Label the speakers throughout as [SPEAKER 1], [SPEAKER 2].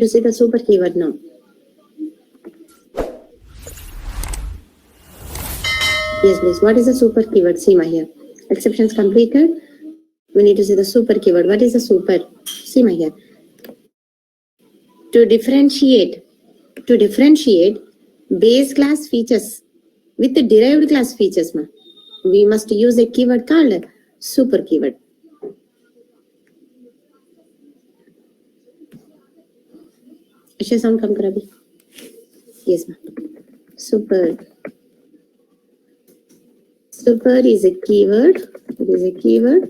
[SPEAKER 1] to see the super keyword now. Yes, please. What is the super keyword? See my here. Exceptions completed. We need to see the super keyword. What is the super? See my here. To differentiate base class features with the derived class features, we must use a keyword called super keyword. Ishe sound come Karabi. Yes, ma'am. Super is a keyword. It is a keyword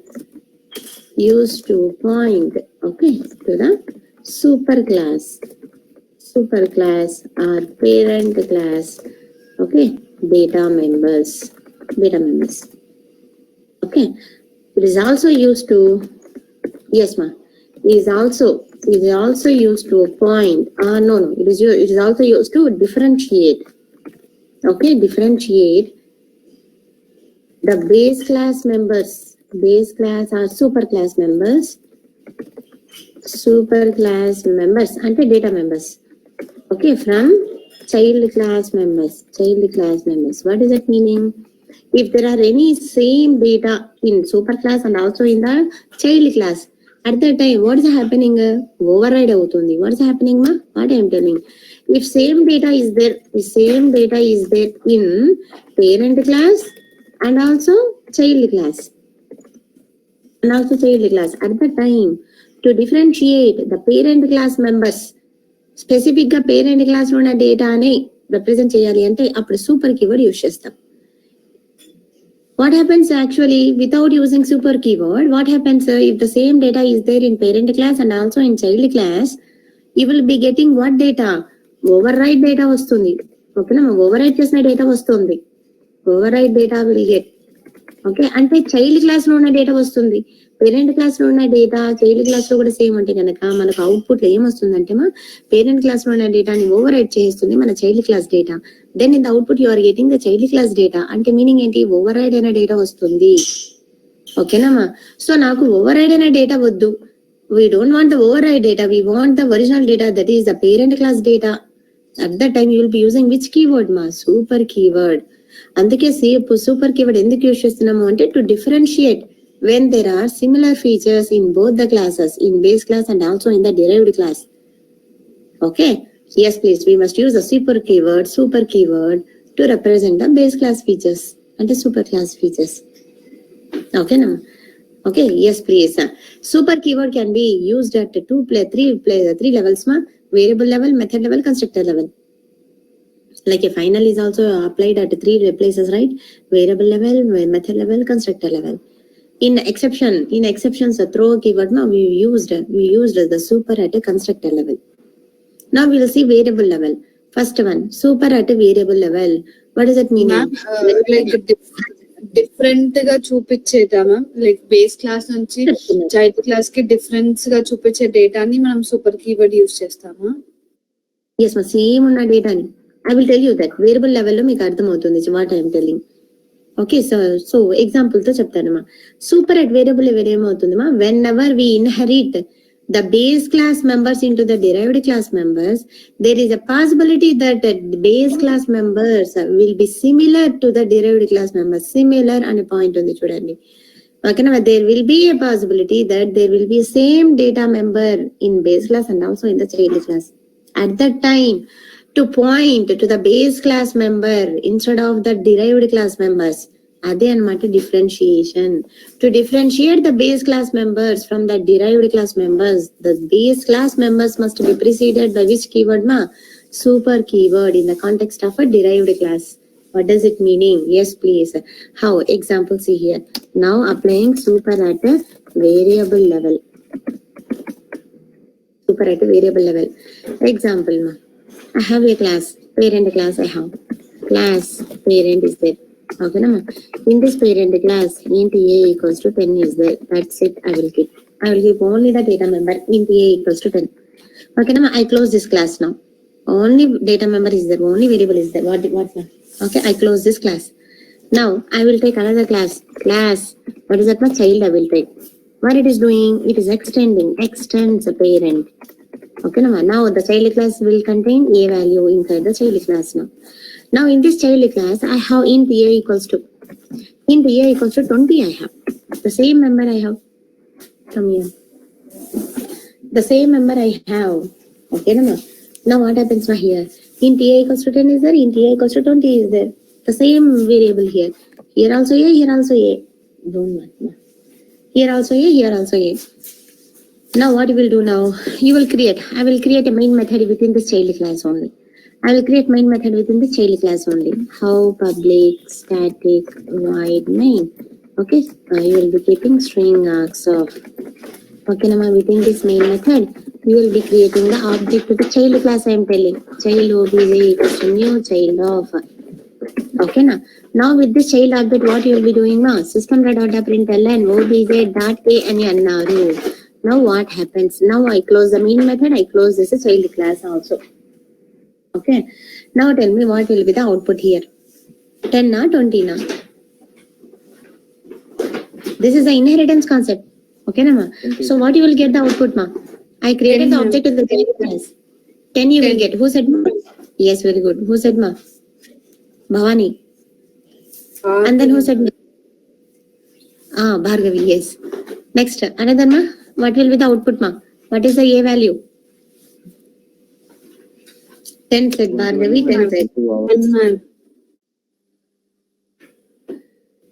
[SPEAKER 1] used to point, okay, to the super class or parent class, okay, data members. Okay, it is also used to, yes, ma'am. It is also used to point. It is also used to differentiate. Okay, differentiate the base class members, base class or super class members and the data members. Okay, from child class members. What is that meaning? If there are any same data in super class and also in the child class, at that time, what is happening? Override avutundi. What is happening, ma? What I am telling. If same data is there in parent class and also child class. At the time, to differentiate the parent class members, specific ga parent class lo na data ane represent cheyali ante appudu super keyword use chestam. What happens actually without using super keyword? What happens if the same data is there in parent class and also in child class? You will be getting what data? Override data vastundi. Okay, na override chesina data vastundi. Override data will get. Okay, ante child class lo ఉన్న data వస్తుంది, parent class లో ఉన్న data child class లో కూడా same అంటే కనుక మనకు output లో ఏమొస్తుందంటే మా పేరెంట్ క్లాస్ లో ఉన్న డేటాని ఓవర్ రైడ్ చేస్తుంది మన child class data. Then in the output you are getting the child class data. అంటే మీనింగ్ ఏంటి? ఓవర్ రైడ్ అయిన డేటా వస్తుంది. ఓకేనామా? సో నాకు ఓవర్ రైడ్ అయిన డేటా వద్దు. We don't want the override data. We want the original data, that is the parent class data. At that time you will be using which keyword ma? Super keyword. అందుకే super keyword ఎందుకు use చేస్తున్నాము అంటే to differentiate when there are similar features in both the classes, in base class and also in the derived class. Okay, yes please, we must use the super keyword to represent the base class features and the super class features. Okay na? Okay, yes please. Super keyword can be used at three levels ma: variable level, method level, constructor level. Like a final is also applied at three places, right? Variable level, method level, constructor level. In exceptions, a throw keyword, we used the super at a constructor level. Now we will see variable level. First one, super at a variable level. What does it mean?
[SPEAKER 2] Like different గా చూపించేదా ma'am? Like base class నుంచి child class కి difference గా చూపించే డేటాని మనం super keyword use చేస్తామా?
[SPEAKER 1] Yes ma, same ఉన్న డేటాని I will tell you that variable level లో మీకు అర్థమవుతుంది what I am telling. Okay, so example తో చెప్తానమ్మా. సూపర్ at variable level ఏమవుతుందమ్మా? Whenever we inherit the base class members into the derived class members, there is a possibility that the base class members will be similar to the derived class members. Similar అనే point ఉంది చూడండి. Okay, now there will be a possibility that there will be a same data member in base class and also in the child class. At that time, to point to the base class member instead of the derived class members, అదే అన్నమాట differentiation. To differentiate the base class members from the derived class members, the base class members must be preceded by which keyword ma? Super keyword in the context of a derived class. What does it meaning? Yes please. How? Example see here. Now applying super at a variable level. Super at a variable level. Example ma. I have a class, parent class I have. Class parent is there. Okay, na? In this parent class, int a equals to 10 is there. That's it. I will keep only the data member int a equals to 10. Okay, na? I close this class now. Only data member is there. Only variable is there. What's that? Okay, I close this class. Now I will take another class. What is that? My child I will take. What it is doing? It is extends a parent. Okay, now the child class will contain a value inside the child class now. Now in this child class, I have int a equals to 20 I have. The same member I have. Come here. The same member I have. Okay, now what happens now here? Int a equals to 10 is there, int a equals to 20 is there. The same variable here. Here also a, here also a. Don't matter. Here also a, here also a. Now what you will do now? I will create a main method within this child class only. I will create main method within the child class only. How public static void main. Okay, you will be keeping string args of. Okay, now within this main method, you will be creating the object to the child class. I am telling child obj equals to new child of. Okay, now with this child object, what you will be doing now? System.println obj dot a ani annaru. Now what happens? Now I close the main method. I close this child class also. Okay. Now tell me what will be the output here. 10 na 20 na. This is the inheritance concept. Okay, na ma. So what you will get the output ma? I created the object of the child class. 10 you will get. Who said ma? Yes, very good. Who said ma? Bhavani. And then who said ma? Bhargavi. Yes. Next, another ma. What will be the output ma? What is the a value? 10 said Bhargavi, 10 said.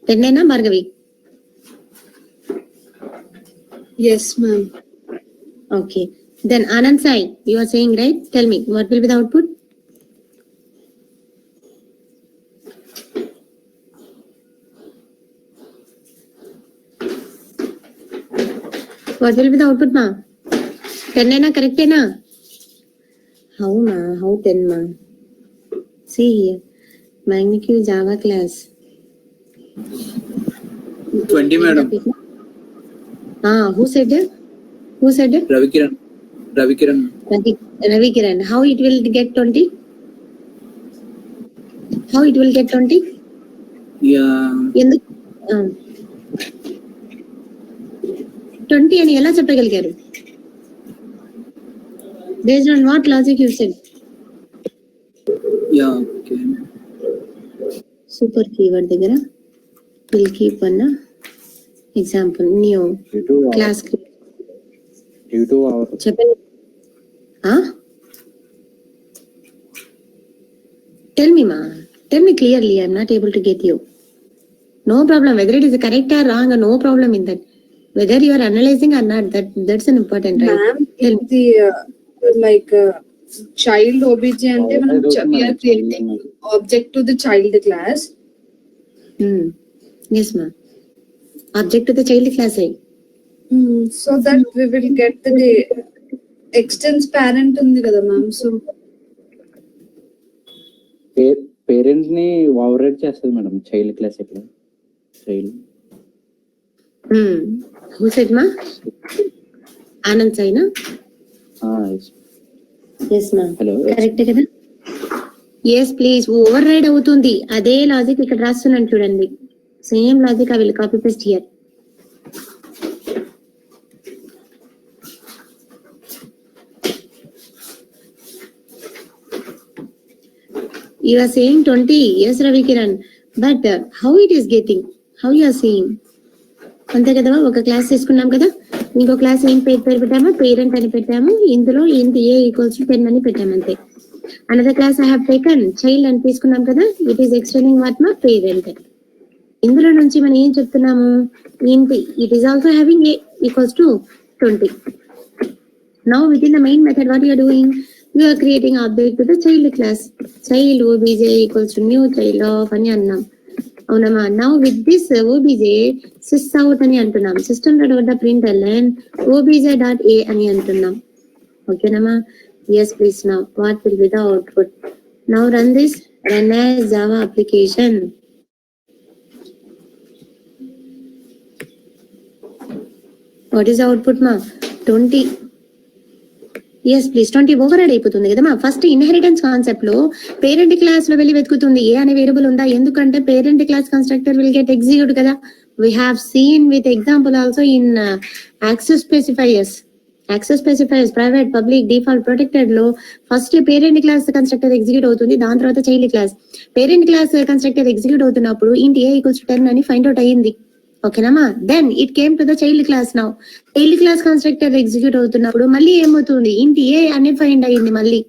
[SPEAKER 1] 10 na Bhargavi?
[SPEAKER 2] Yes, ma'am.
[SPEAKER 1] Okay. Then Anand Sai, you are saying right? Tell me, what will be the output? What will be the output ma? 10 na correct na? How ma? How 10 ma? See here. Magnitude Java class.
[SPEAKER 3] 20 madam.
[SPEAKER 1] Who said it? Who said it?
[SPEAKER 3] Ravi Kiran.
[SPEAKER 1] Ravi Kiran. How it will get 20? How it will get 20?
[SPEAKER 3] Yeah.
[SPEAKER 1] In the 20 అని ఎలా చెప్పగలిగారు? Based on what logic you said?
[SPEAKER 3] Yeah. Okay.
[SPEAKER 1] Super keyword దగ్గర will keep one example new class చెప్పండి. Tell me ma. Tell me clearly. I'm not able to get you. No problem. Whether it is correct or wrong, no problem in that. Whether you are analyzing or not, that's an important, right?
[SPEAKER 2] Ma'am, the child obj ante మనం we are creating object to the child class.
[SPEAKER 1] Yes ma. Object to the child class hai.
[SPEAKER 2] So that we will get the extends parent ఉంది కదా ma'am. So
[SPEAKER 4] parent ని override చేస్తుంది madam child class ఎట్లా child.
[SPEAKER 1] Who said ma? Anand Sai na? Yes ma.
[SPEAKER 4] Hello.
[SPEAKER 1] Correct కదా? Yes please. Over ride అవుతుంది. అదే logic ఇక్కడ రాస్తున్నాను చూడండి. Same logic I will copy paste here. You are saying 20. Yes Ravi Kiran. But how it is getting? How you are seeing? అంతే కదా, ఒక class తీసుకున్నాం కదా, ఇంకో క్లాస్ ఏం పేరు పెట్టామో పేరెంట్ అని పెట్టాము, ఇందులో ఇంత ఏ ఈక్వల్స్ టు 10 అని పెట్టాము అంతే. Another class I have taken child అని తీసుకున్నాం కదా, ఇట్ ఈస్ ఎక్స్టెండింగ్ వాట్ మా పేరెంట్. ఇందులో నుంచి మనం ఏం చెప్తున్నాము, ఇంటి it is also having a equals to 20. Now within the main method what you are doing, you are creating object to the child class. Child obj equals to new child of అని అన్నాం, అవునమ్మా. Now with this obj sys out అని అంటున్నాం, system dot println obj dot a అని అంటున్నాం. ఓకేనమ్మా? yes please. Now what will be the output? Now run this, run as Java application. What is the output ma? 20. yes please. 20 over అయిపోతుంది కదమ్మా. First inheritance concept లో parent class లో వెళ్ళి వెతుకుతుంది ఏ అనే variable ఉందా, ఎందుకంటే parent class constructor will get execute కదా. We have seen with example also in access specifiers. Access specifiers private public default protected లో first parent class constructor execute అవుతుంది, దాని తర్వాత child class. Parent class constructor execute అవుతున్నప్పుడు int A equals to 10 అని find out అయ్యింది. ఓకేనమ్మా, then it came to the child class. Now child class constructor execute అవుతున్నప్పుడు మళ్ళీ ఏమవుతుంది, ఇంట్ ఏ అనే ఫైండ్ అయ్యింది, మళ్ళీ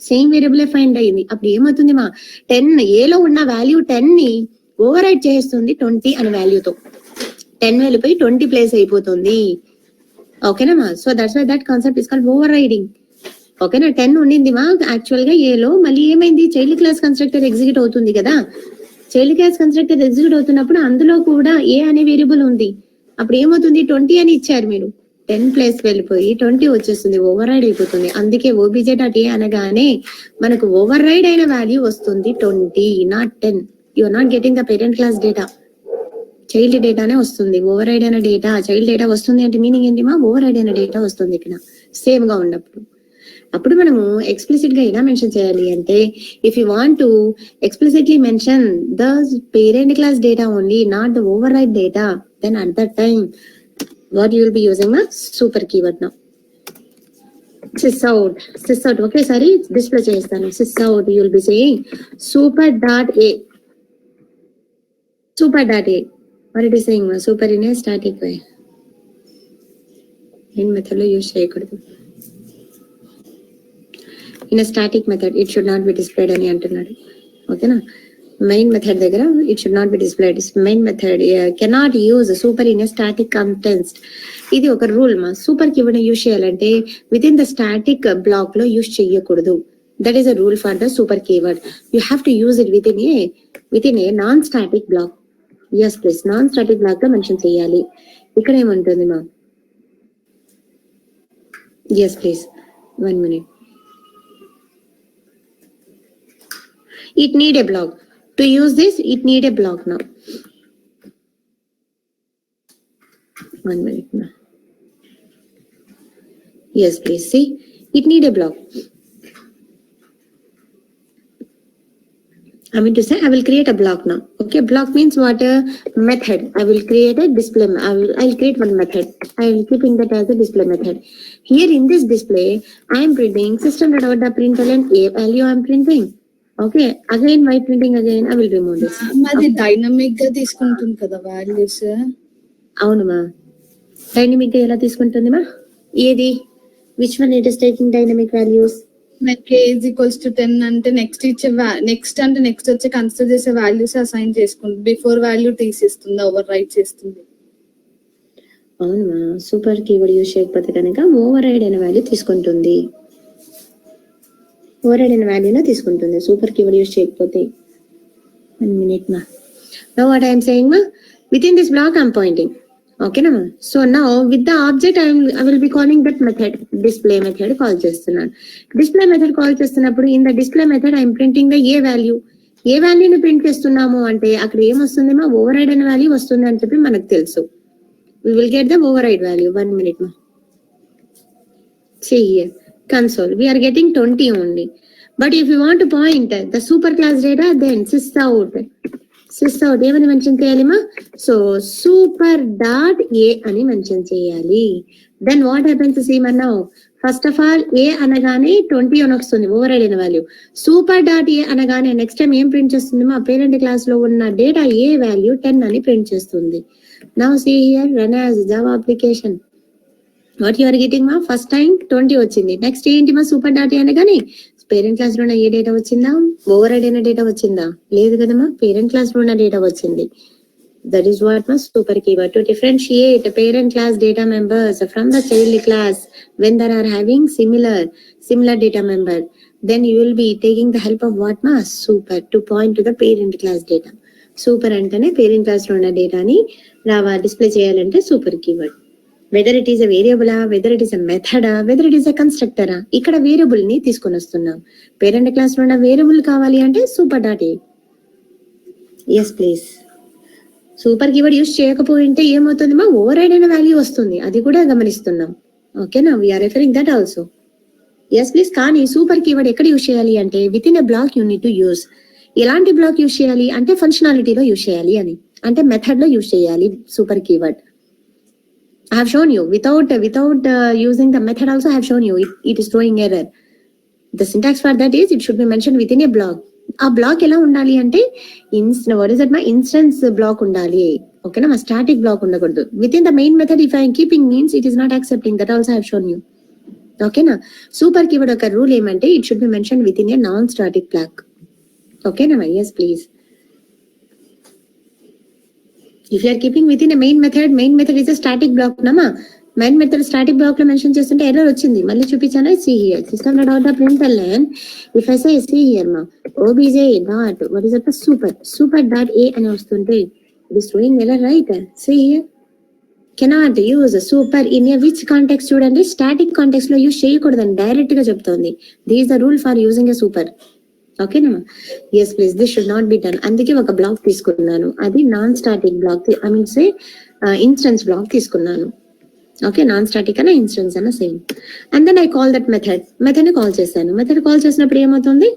[SPEAKER 1] సేమ్ వేరియబుల్ ఫైండ్ అయ్యింది. అప్పుడు ఏమవుతుంది మా 10 ఏలో ఉన్న వాల్యూ 10 ని ఓవర్ రైడ్ చేస్తుంది 20 అనే వాల్యూతో. 10 వెళ్ళిపోయి 20 ప్లేస్ అయిపోతుంది. ఓకేనమ్మా, so that's why that concept is called overriding. ఓకేనా, 10 ఉండింది మా యాక్చువల్ గా ఏలో, మళ్ళీ ఏమైంది చైల్డ్ క్లాస్ కన్స్ట్రక్టర్ ఎగ్జిక్యూట్ అవుతుంది కదా. చైల్డ్ క్లాస్ కన్స్ట్రక్టర్ ఎగ్జిక్యూట్ అవుతున్నప్పుడు అందులో కూడా ఏ అనే వేరియబుల్ ఉంది. అప్పుడు ఏమవుతుంది 20 అని ఇచ్చారు మీరు, 10 ప్లేస్ వెళ్ళిపోయి 20 వచ్చేస్తుంది, ఓవర్ రైడ్ అయిపోతుంది. అందుకే obj.a అనగానే మనకు ఓవర్ రైడ్ అయిన వాల్యూ వస్తుంది 20, not 10. You are not getting the parent class data, child డేటానే వస్తుంది. ఓవర్ రైడ్ అయిన డేటా చైల్డ్ డేటా వస్తుంది అంటే మీనింగ్ ఏంటి మా, ఓవర్ రైడ్ అయిన డేటా వస్తుంది ఇక్కడ సేమ్ గా ఉన్నప్పుడు. అప్పుడు మనము ఎక్స్ప్లిసిట్ గా ఎలా మెన్షన్ చేయాలి అంటే, if you want to explicitly mention the parent class data only, not the override data, then at that time what you will be using a super keyword now. Sys out ఒకేసారి display చేస్తాను. sys out you will be saying super.a. what it is saying, super in a static way. in method లో use చేయకూడదు, in a static method it should not be displayed అని అంటున్నాడు. ఓకేనా, main method దగ్గర it should not be displayed. Main method cannot use super in static contents. ఇది ఒక rule మా. Super keyword use చేయాలంటే within the static block లో use చేయకూడదు. That is a rule for the super keyword. You have to use it within a non static block. Yes please, non static block లో mention చేయాలి. ఇక్కడ ఏముంటుంది మా, yes please 1 minute. It need a block. To use this, it need a block now. 1 minute now. Yes, please. See, it need a block. I mean to say, I will create a block now. Okay, block means what? A method. I will create a display. I'll create one method. I will keeping that as a display method. Here in this display, I am printing system.out.println a value I am printing. Okay, again why printing again, I will remove this.
[SPEAKER 2] అది dynamic గా తీసుకుంటుంది కదా values.
[SPEAKER 1] అవును మా, dynamic గా ఎలా తీసుకుంటుంది మా, ఏది which one it is taking dynamic values.
[SPEAKER 2] k = 10 అంటే నెక్స్ట్ వచ్చే కన్సిడర్ చేసే వాల్యూస్ అసైన్ చేసుకుంటుంది, బిఫోర్ వాల్యూ తీసేస్తుంది, ఓవర్ రైట్ చేస్తుంది.
[SPEAKER 1] అవును మా, సూపర్ కీవర్డ్ యూజ్ చేయకపోతే కనుక ఓవర్ రైడ్ అయిన వాల్యూ తీసుకుంటుంది, ఓవర్ రైడ్ అయిన వాల్యూనే తీసుకుంటుంది సూపర్ కీవర్డ్ యూజ్ చేయకపోతే. 1 minute ma. Now what I am saying ma, within this block I am pointing. Okay na ma. So now with the object I will be calling that method, display method call చేస్తున్నాను. display method call చేస్తున్నప్పుడు in the display method I am printing the a value. ఏ వాల్యూని print చేస్తున్నాము అంటే అక్కడ ఏం వస్తుంది మా, over ride అనే వాల్యూ వస్తుంది అని చెప్పి మనకు తెలుసు. we will get the override value. 1 minute ma. See here, console, we are getting 20 only. But if you want to point the super class data, then sys out ఏమని mention చేయాలి మా, so super dot a అని mention చేయాలి. Then what happens see మన now, first of all ఏ అనగానే 20 అని వస్తుంది override అయిన వాల్యూ. సూపర్ డాట్ ఏ అనగానే నెక్స్ట్ టైం ఏం ప్రింట్ చేస్తుంది మా, పేరెంట్ క్లాస్ లో ఉన్న డేటా ఏ వాల్యూ 10 అని ప్రింట్ చేస్తుంది. Now see here, run as Java application. What you are getting మా, ఫస్ట్ టైం 20 వచ్చింది. నెక్స్ట్ ఏంటి మా, సూపర్ డాట్ ఏ అనగానే పేరెంట్ క్లాస్ లో ఉన్న ఏ డేటా వచ్చిందా, ఓవర్ రైడ్ అయిన డేటా వచ్చిందా, లేదు కదమ్మా, పేరెంట్ క్లాస్ లో ఉన్న డేటా వచ్చింది. దట్ ఈస్ వాట్ మా super keyword. To differentiate parent class data members from the child class when there are having similar data member, then you will be taking the help of what ma, super, to point to the parent class data. Super అంటేనే parent class లో ఉన్న డేటాని display చేయాలంటే super keyword. Whether it is a వేరియబులా, whether it is a మెథడా, whether it is a కన్స్ట్రక్టరా. ఇక్కడ variable ని తీసుకొని వస్తున్నాం. పేరెంట్ క్లాస్ లో ఉన్న వేరియబుల్ కావాలి అంటే super dot a. Yes please. Super keyword use చేయకపోయింటే ఏమవుతుంది మా, ఓవర్ రైడ్ అయిన వాల్యూ వస్తుంది, అది కూడా గమనిస్తున్నాం. ఓకేనా, we are referring that also. Yes please. కానీ సూపర్ కీవర్డ్ ఎక్కడ యూజ్ చేయాలి అంటే within a block you need to use. ఎలాంటి బ్లాక్ యూజ్ చేయాలి అంటే ఫంక్షనాలిటీలో యూజ్ చేయాలి అని, అంటే మెథడ్ లో యూజ్ చేయాలి super keyword. I have shown you without using the method also. I have shown you it is throwing error. The syntax for that is it should be mentioned within a block. ఆ block ఎలా ఉండాలి అంటే what is that మా instance block ఉండాలి, ఓకేనా, మా static block ఉండకూడదు. Within the main method if I'm keeping means it is not accepting, that also have shown you, ఓకేనా. సూపర్ కీవర్డ్ ఒక రూల్ ఏమంటే it should be mention within a non static block, ఓకేనా. Yes please. If you are keeping within a main method is a static black Nama, main method static block లో mention చేస్తుంటే error వచ్చింది. మళ్ళీ చూపించాను, see here system dot out println. If I say see here మా obj dot what is that super dot a అని వస్తుంటే it is showing error, right. See here cannot use super in a which context చూడండి, static context లో use చేయకూడదని direct గా చెప్తోంది. This the rule for using a super, ఓకేనా. Yes please, this should not B done. అందుకే ఒక block తీసుకున్నాను, అది non static block, I mean say instance block తీసుకున్నాను. ఓకే, నాన్ స్టాటిక్ అన్న ఇన్స్టెన్స్ అన్న same. And then I call that method ని call చేశాను. మెథడ్ కాల్ చేసినప్పుడు ఏమవుతుంది,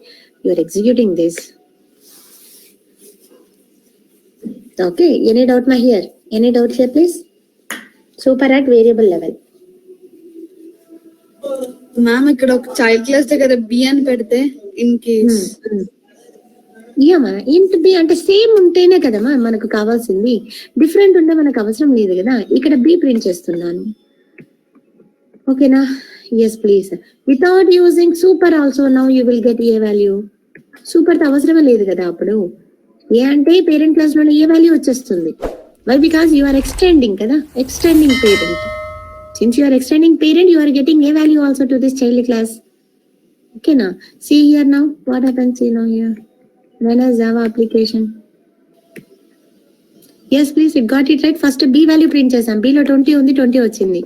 [SPEAKER 1] you are executing this. Okay, any doubt మా here, any doubt here please. Super at variable level.
[SPEAKER 2] Ma'am ఇక్కడ ఒక child class దగ్గర బి అని పెడితే ఇన్ కేస్
[SPEAKER 1] ఏమా ఇంట్ బి అంటే సేమ్ ఉంటేనే కదమ్మా మనకు కావాల్సింది, డిఫరెంట్ ఉంటే మనకు అవసరం లేదు కదా. ఇక్కడ బి ప్రింట్ చేస్తున్నాను, ఓకేనా. Yes please. Without using super also now you will get a value. Super తో అవసరమే లేదు కదా అప్పుడు. ఏ అంటే పేరెంట్ క్లాస్ లోనే ఏ వాల్యూ వచ్చేస్తుంది. Why? Because you are extending కదా, extending parent. Since you are extending parent you are getting a value also to this child class, ఓకేనా. See here now what happens now here when a Java application. Yes please, it got it right. First b value print chesam, b lo 20 undi, 20 vachindi.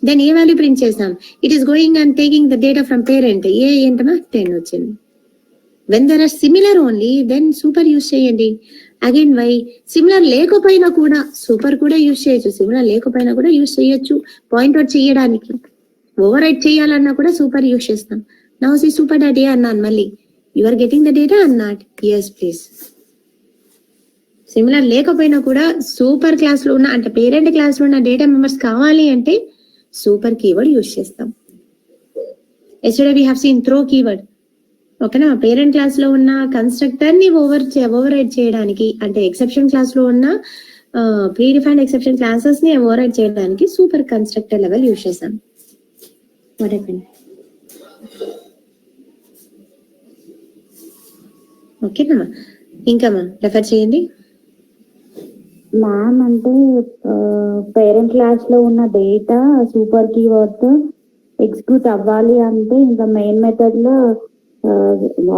[SPEAKER 1] Then a value print chesam, it is going and taking the data from parent. A entama 10 vachindi. When there are similar only, then super use cheyandi. Again why? Similar lekopaina kuda super kuda use cheyochu, similar lekopaina kuda use cheyochu. Point out cheyadaniki, override cheyalanna kuda super use chestam. Now see super dot a annan malli, you are getting the data or not? Yes please. Similar లేకపోయినా కూడా super class లో ఉన్న అంటే parent class లో ఉన్న data members కావాలి అంటే super keyword use చేస్తాం. Yesterday we have seen throw keyword, ఓకేనా. పేరెంట్ క్లాస్ లో ఉన్న కన్స్ట్రక్టర్ ని ఓవర్ రైడ్ చేయడానికి అంటే ఎక్సెప్షన్ క్లాస్ లో ఉన్న ప్రీ డిఫైన్డ్ ఎక్సెప్షన్ క్లాసెస్ ని ఓవర్ రైడ్ చేయడానికి సూపర్ కన్స్ట్రక్టర్ లెవెల్ యూజ్ చేస్తాం. What happened? ఓకేనా. ఇంకా రెఫర్ చేయండి.
[SPEAKER 5] మ్యామ్ అంటే పేరెంట్ క్లాస్ లో ఉన్న డేటా సూపర్ కీవర్డ్ ఎగ్జిక్యూట్ అవ్వాలి అంటే ఇంకా మెయిన్ మెథడ్ లో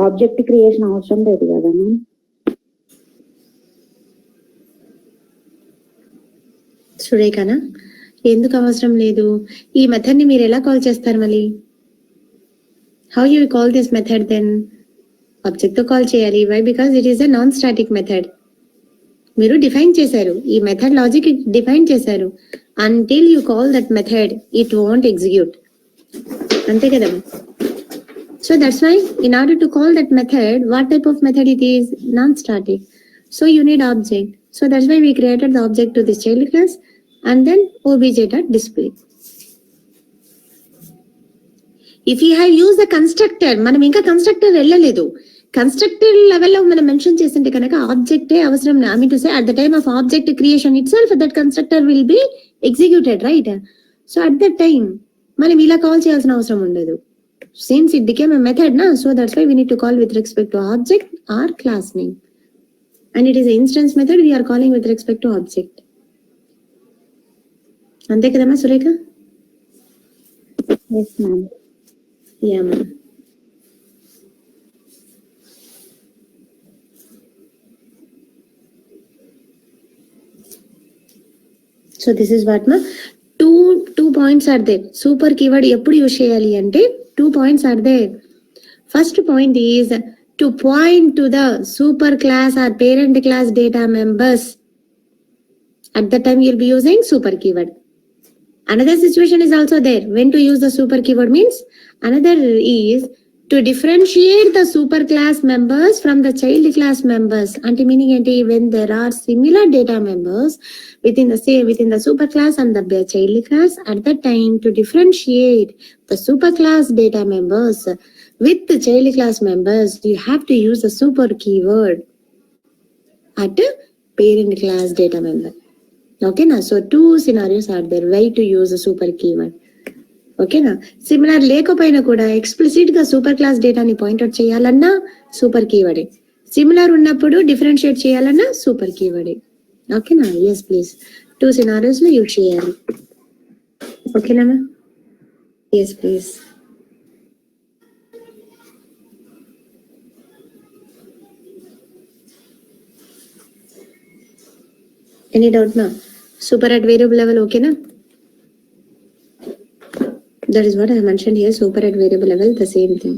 [SPEAKER 5] ఆబ్జెక్ట్ క్రియేషన్ అవసరం లేదు కదా మ్యామ్.
[SPEAKER 1] సురేఖనా, ఎందుకు అవసరం లేదు? ఈ మెథడ్ ని మీరు ఎలా కాల్ చేస్తారు మళ్ళీ? How you call this method then? Object తో కాల్ చేయాలి. Why? Because it is a non static method. మీరు డిఫైన్ చేశారు, ఈ మెథడ్ లాజిక్ డిఫైన్ చేశారు. Until you call that method it won't execute, అంతే కదా. So that's why in order to call that method, what type of method it is? Non static. So you need object. So that's why we created the object to this child class and then obj.display. If you have use the constructor, మనం ఇంకా constructor వెళ్ళలేదు. Constructor లెవెల్లో మనం mention చేసింటే కనుక ఆబ్జెక్టే అవసరం. I mean to say at the time of object creation itself that constructor will be executed, right? So at that time మనం ఇలా కాల్ చేయాల్సిన అవసరం ఉండదు. Since it became a method నా, so that's why we need to call with respect to object or class name. And it is instance method, we are calling with respect to object. అంతే కదమ్మా Surekha?
[SPEAKER 5] Yes ma'am.
[SPEAKER 1] Yeah ma'am. So this is what మా two points are there. Super keyword ఎప్పుడు use చేయాలి అంటే 2 points are there. First point is to point to the super class or parent class data members. At that time you'll be using super keyword. Another situation is also there. When to use the super keyword means, another is to differentiate the superclass members from the child class members. Ante meaning enti, when there are similar data members within the superclass and the child class, at that time to differentiate the superclass data members with the child class members, you have to use the super keyword at parent class data member. Okay na? So two scenarios are there why to use a super keyword. ఓకేనా? Similar లేకపోయినా కూడా explicit గా super class డేటాని point out చేయాలన్నా super కీవర్డే, similar ఉన్నప్పుడు differentiate చేయాలన్నా super కీవర్డే. ఓకేనా? ఎస్ ప్లీజ్, 2 సినారియోస్ లో యూజ్ చేయాలి. ఓకేనా? Yes please. ఎనీ డౌట్ నా? సూపర్ అట్ వేరియబుల్ లెవెల్ ఓకేనా? That is what I mentioned here, super at variable level, the same thing.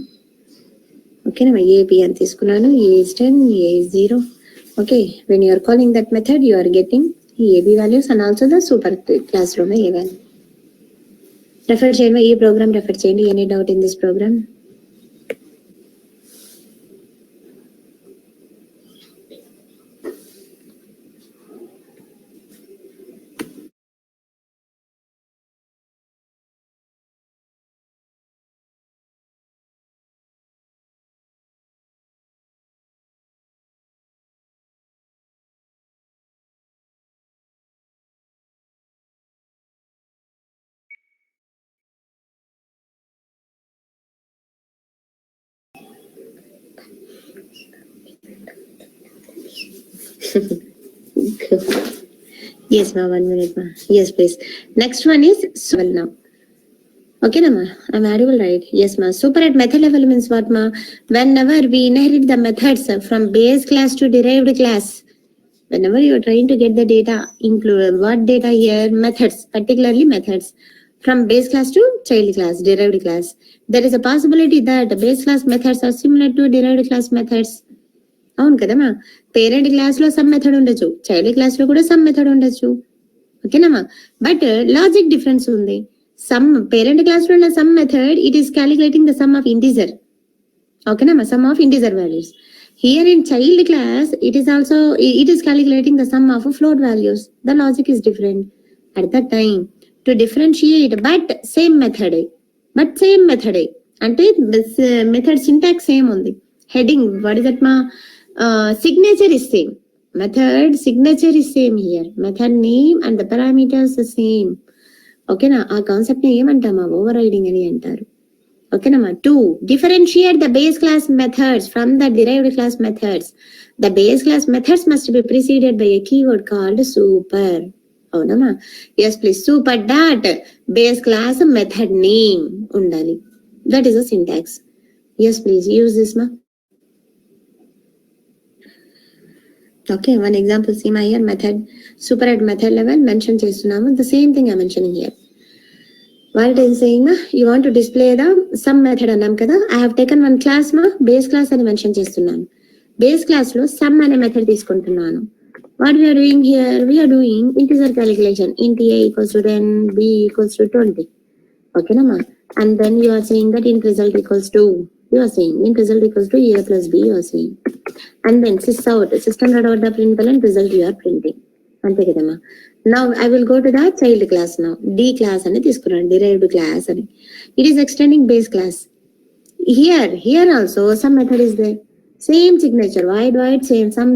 [SPEAKER 1] Okay, now A, B and తీసుకున్నాను, A is 10, A is 0. Okay, when you are calling that method, you are getting A, B values and also the super class లో A value. Refer చేయండి, ఈ program refer చేయండి. Any doubt in this program? Yes, ma, 1 minute, ma. Yes, please. Next one is well now. Okay, na, ma. I'm audible, right? Yes, ma. Super at method level means what, ma? Whenever we inherit the methods from base class to derived class, whenever you are trying to get the data, include what data here? Methods, particularly methods. From base class to child class, derived class. There is a possibility that the base class methods are similar to derived class methods. అవును కదమ్మా, parent class లో sum method ఉండొచ్చు, child class లో కూడా sum method ఉండొచ్చు. ఓకేనమ్మా, but logic difference ఉంది. Sum parent class లో ఉన్న sum method it is calculating the sum of integer. ఓకేనమ్మా, sum of integer values. Here in child class it is calculating the sum of float values. The logic is different at the time to differentiate. But same మెథడే అంటే method syntax same ఉంది. Heading what is that మా? Signature is same. Method signature is same here. Method name and the parameters are same. Okay na? Aa concept ni ఏమంటామా? Overriding అని అంటారు. Okay na ma? 2. Differentiate the base class methods from the derived class methods. The base class methods must be preceded by a keyword called super. అవునా ma? Yes please. Super dot base class method name ఉండాలి. That is a syntax. Yes please. Use this ma. Okay, one example, see my here method, super at method level mention చేస్తున్నాము. The same thing I'm mentioning here. What it is saying, you want to display the sum method అన్నాం కదా. I have taken one class మా, base class అని mention చేస్తున్నాను. Base class లో sum అనే method తీసుకుంటున్నాను. What we are doing here, we are doing integer calculation. Int a equals to 10, b equals to 20. Okay na ma? And then you are saying that int result equals to, you are saying int result equals to a plus b, you are saying. And then system.out println result you are printing. Ante kadama. Now I will go to the child class now. D class ani తీసుకున్నాను, derived class ani. It is extending base class. Here also some method is there. Same signature, void, same, sum,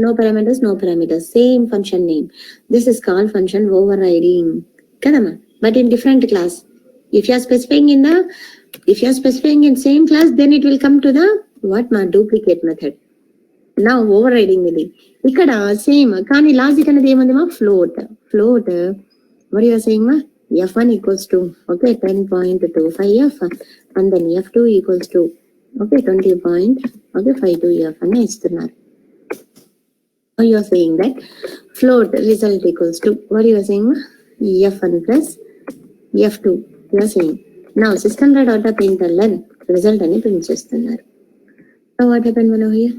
[SPEAKER 1] no parameters, same function name. This is called function overriding. Kadama. But in different class. If you are specifying in same class, then it will come to the what ma? Duplicate method. Now overriding ఇది ఇక్కడ same, కానీ logic అనేది ఏముంది మా? Float what you are saying ma? f1 equals to okay 10.25f and then f2 equals to okay 20.52f అని ఇస్తున్నారు. You are saying that float result equals to what you are saying ma? f1 plus f2 you are saying. Now system.out.println result అని print చేస్తున్నారు. So what happened Mano here?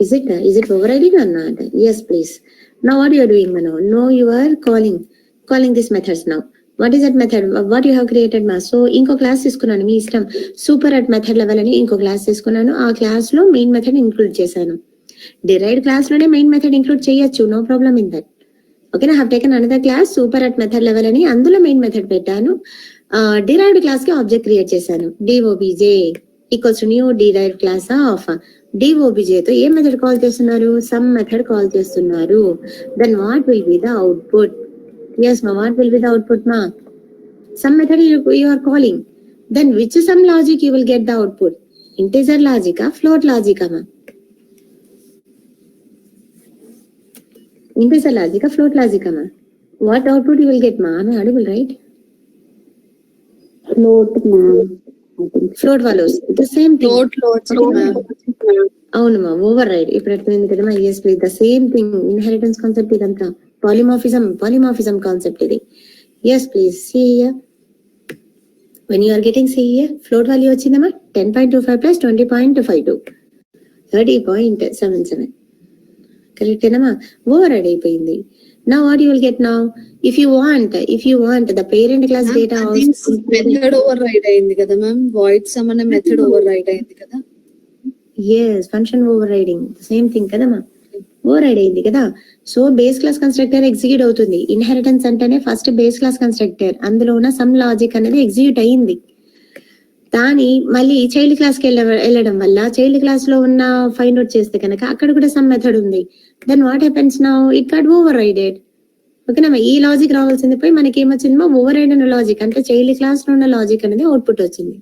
[SPEAKER 1] Is it overriding or not? Yes, please. Now what you are doing, Mano? No, you are calling these methods now. What is that method, what you have created మా. So ఇంకో class తీసుకున్నాను, మీ ఇష్టం. Super at method level అని ఇంకో class తీసుకున్నాను. ఆ class లో main method include చేశాను. డిరైవ్డ్ క్లాస్ లోనే మెయిన్ మెథడ్ ఇంక్లూడ్ చేయొచ్చు, నో ప్రాబ్లమ్ ఇన్ దట్. ఓకేనా, have taken another class super at method level అని, అందులో మెయిన్ మెథడ్ పెట్టాను. డిరైవ్డ్ క్లాస్ కి ఆబ్జెక్ట్ క్రియేట్ చేశాను. DOBJ equals to new derived class of DOBJ తో a method call చేస్తున్నారు, sum method call చేస్తున్నారు. Then what will be the output? yes ma, what will be the output ma? Some method you are calling, then which sum logic you will get the output? Integer logic or float logic ma? Integer logic or float logic ma? What output you will get ma? Am I audible, right?
[SPEAKER 5] Float, ma'am. I think.
[SPEAKER 1] Float values, the same thing.
[SPEAKER 2] Load ma'am.
[SPEAKER 1] అవును మా, override. ఇప్పుడు అర్థమైంది కదమ్మా. Yes please, the same thing. Inheritance concept ఇదంతా. Polymorphism concept ఇది. Yes please, see here. when you are getting, see here, float value వచ్చిందమ్మా 10.25 plus 20.52, 30.77. Correct ఏనమ్మా? Over ride అయిపోయింది. Now what you will get now? If you want the parent class data also.
[SPEAKER 2] Method override అయింది కదా ma'am, void sum అనే method override అయింది కదా.
[SPEAKER 1] yes, function overriding, same thing కదమ్మా. Override అయింది కదా. So base class constructor execute అవుతుంది. Inheritance అంటేనే ఫస్ట్ బేస్ క్లాస్ కన్స్ట్రక్టర్, అందులో ఉన్న సమ్ లాజిక్ అనేది ఎగ్జిక్యూట్ అయ్యింది. దాని మళ్ళీ చైల్డ్ క్లాస్ కి వెళ్ళడం వల్ల చైల్డ్ క్లాస్ లో ఉన్న ఫైండ్ అవుట్ చేస్తే కనుక అక్కడ కూడా సమ్ మెథడ్ ఉంది. Then what happens now? It got overrided. ఓకేనా, ఈ లాజిక్ రావాల్సింది పోయి మనకి ఏమొచ్చిందమ్మా, ఓవర్ రైడ్ అన్న లాజిక్, అంటే చైల్డ్ క్లాస్ లో ఉన్న లాజిక్ అనేది అవుట్పుట్ వచ్చింది.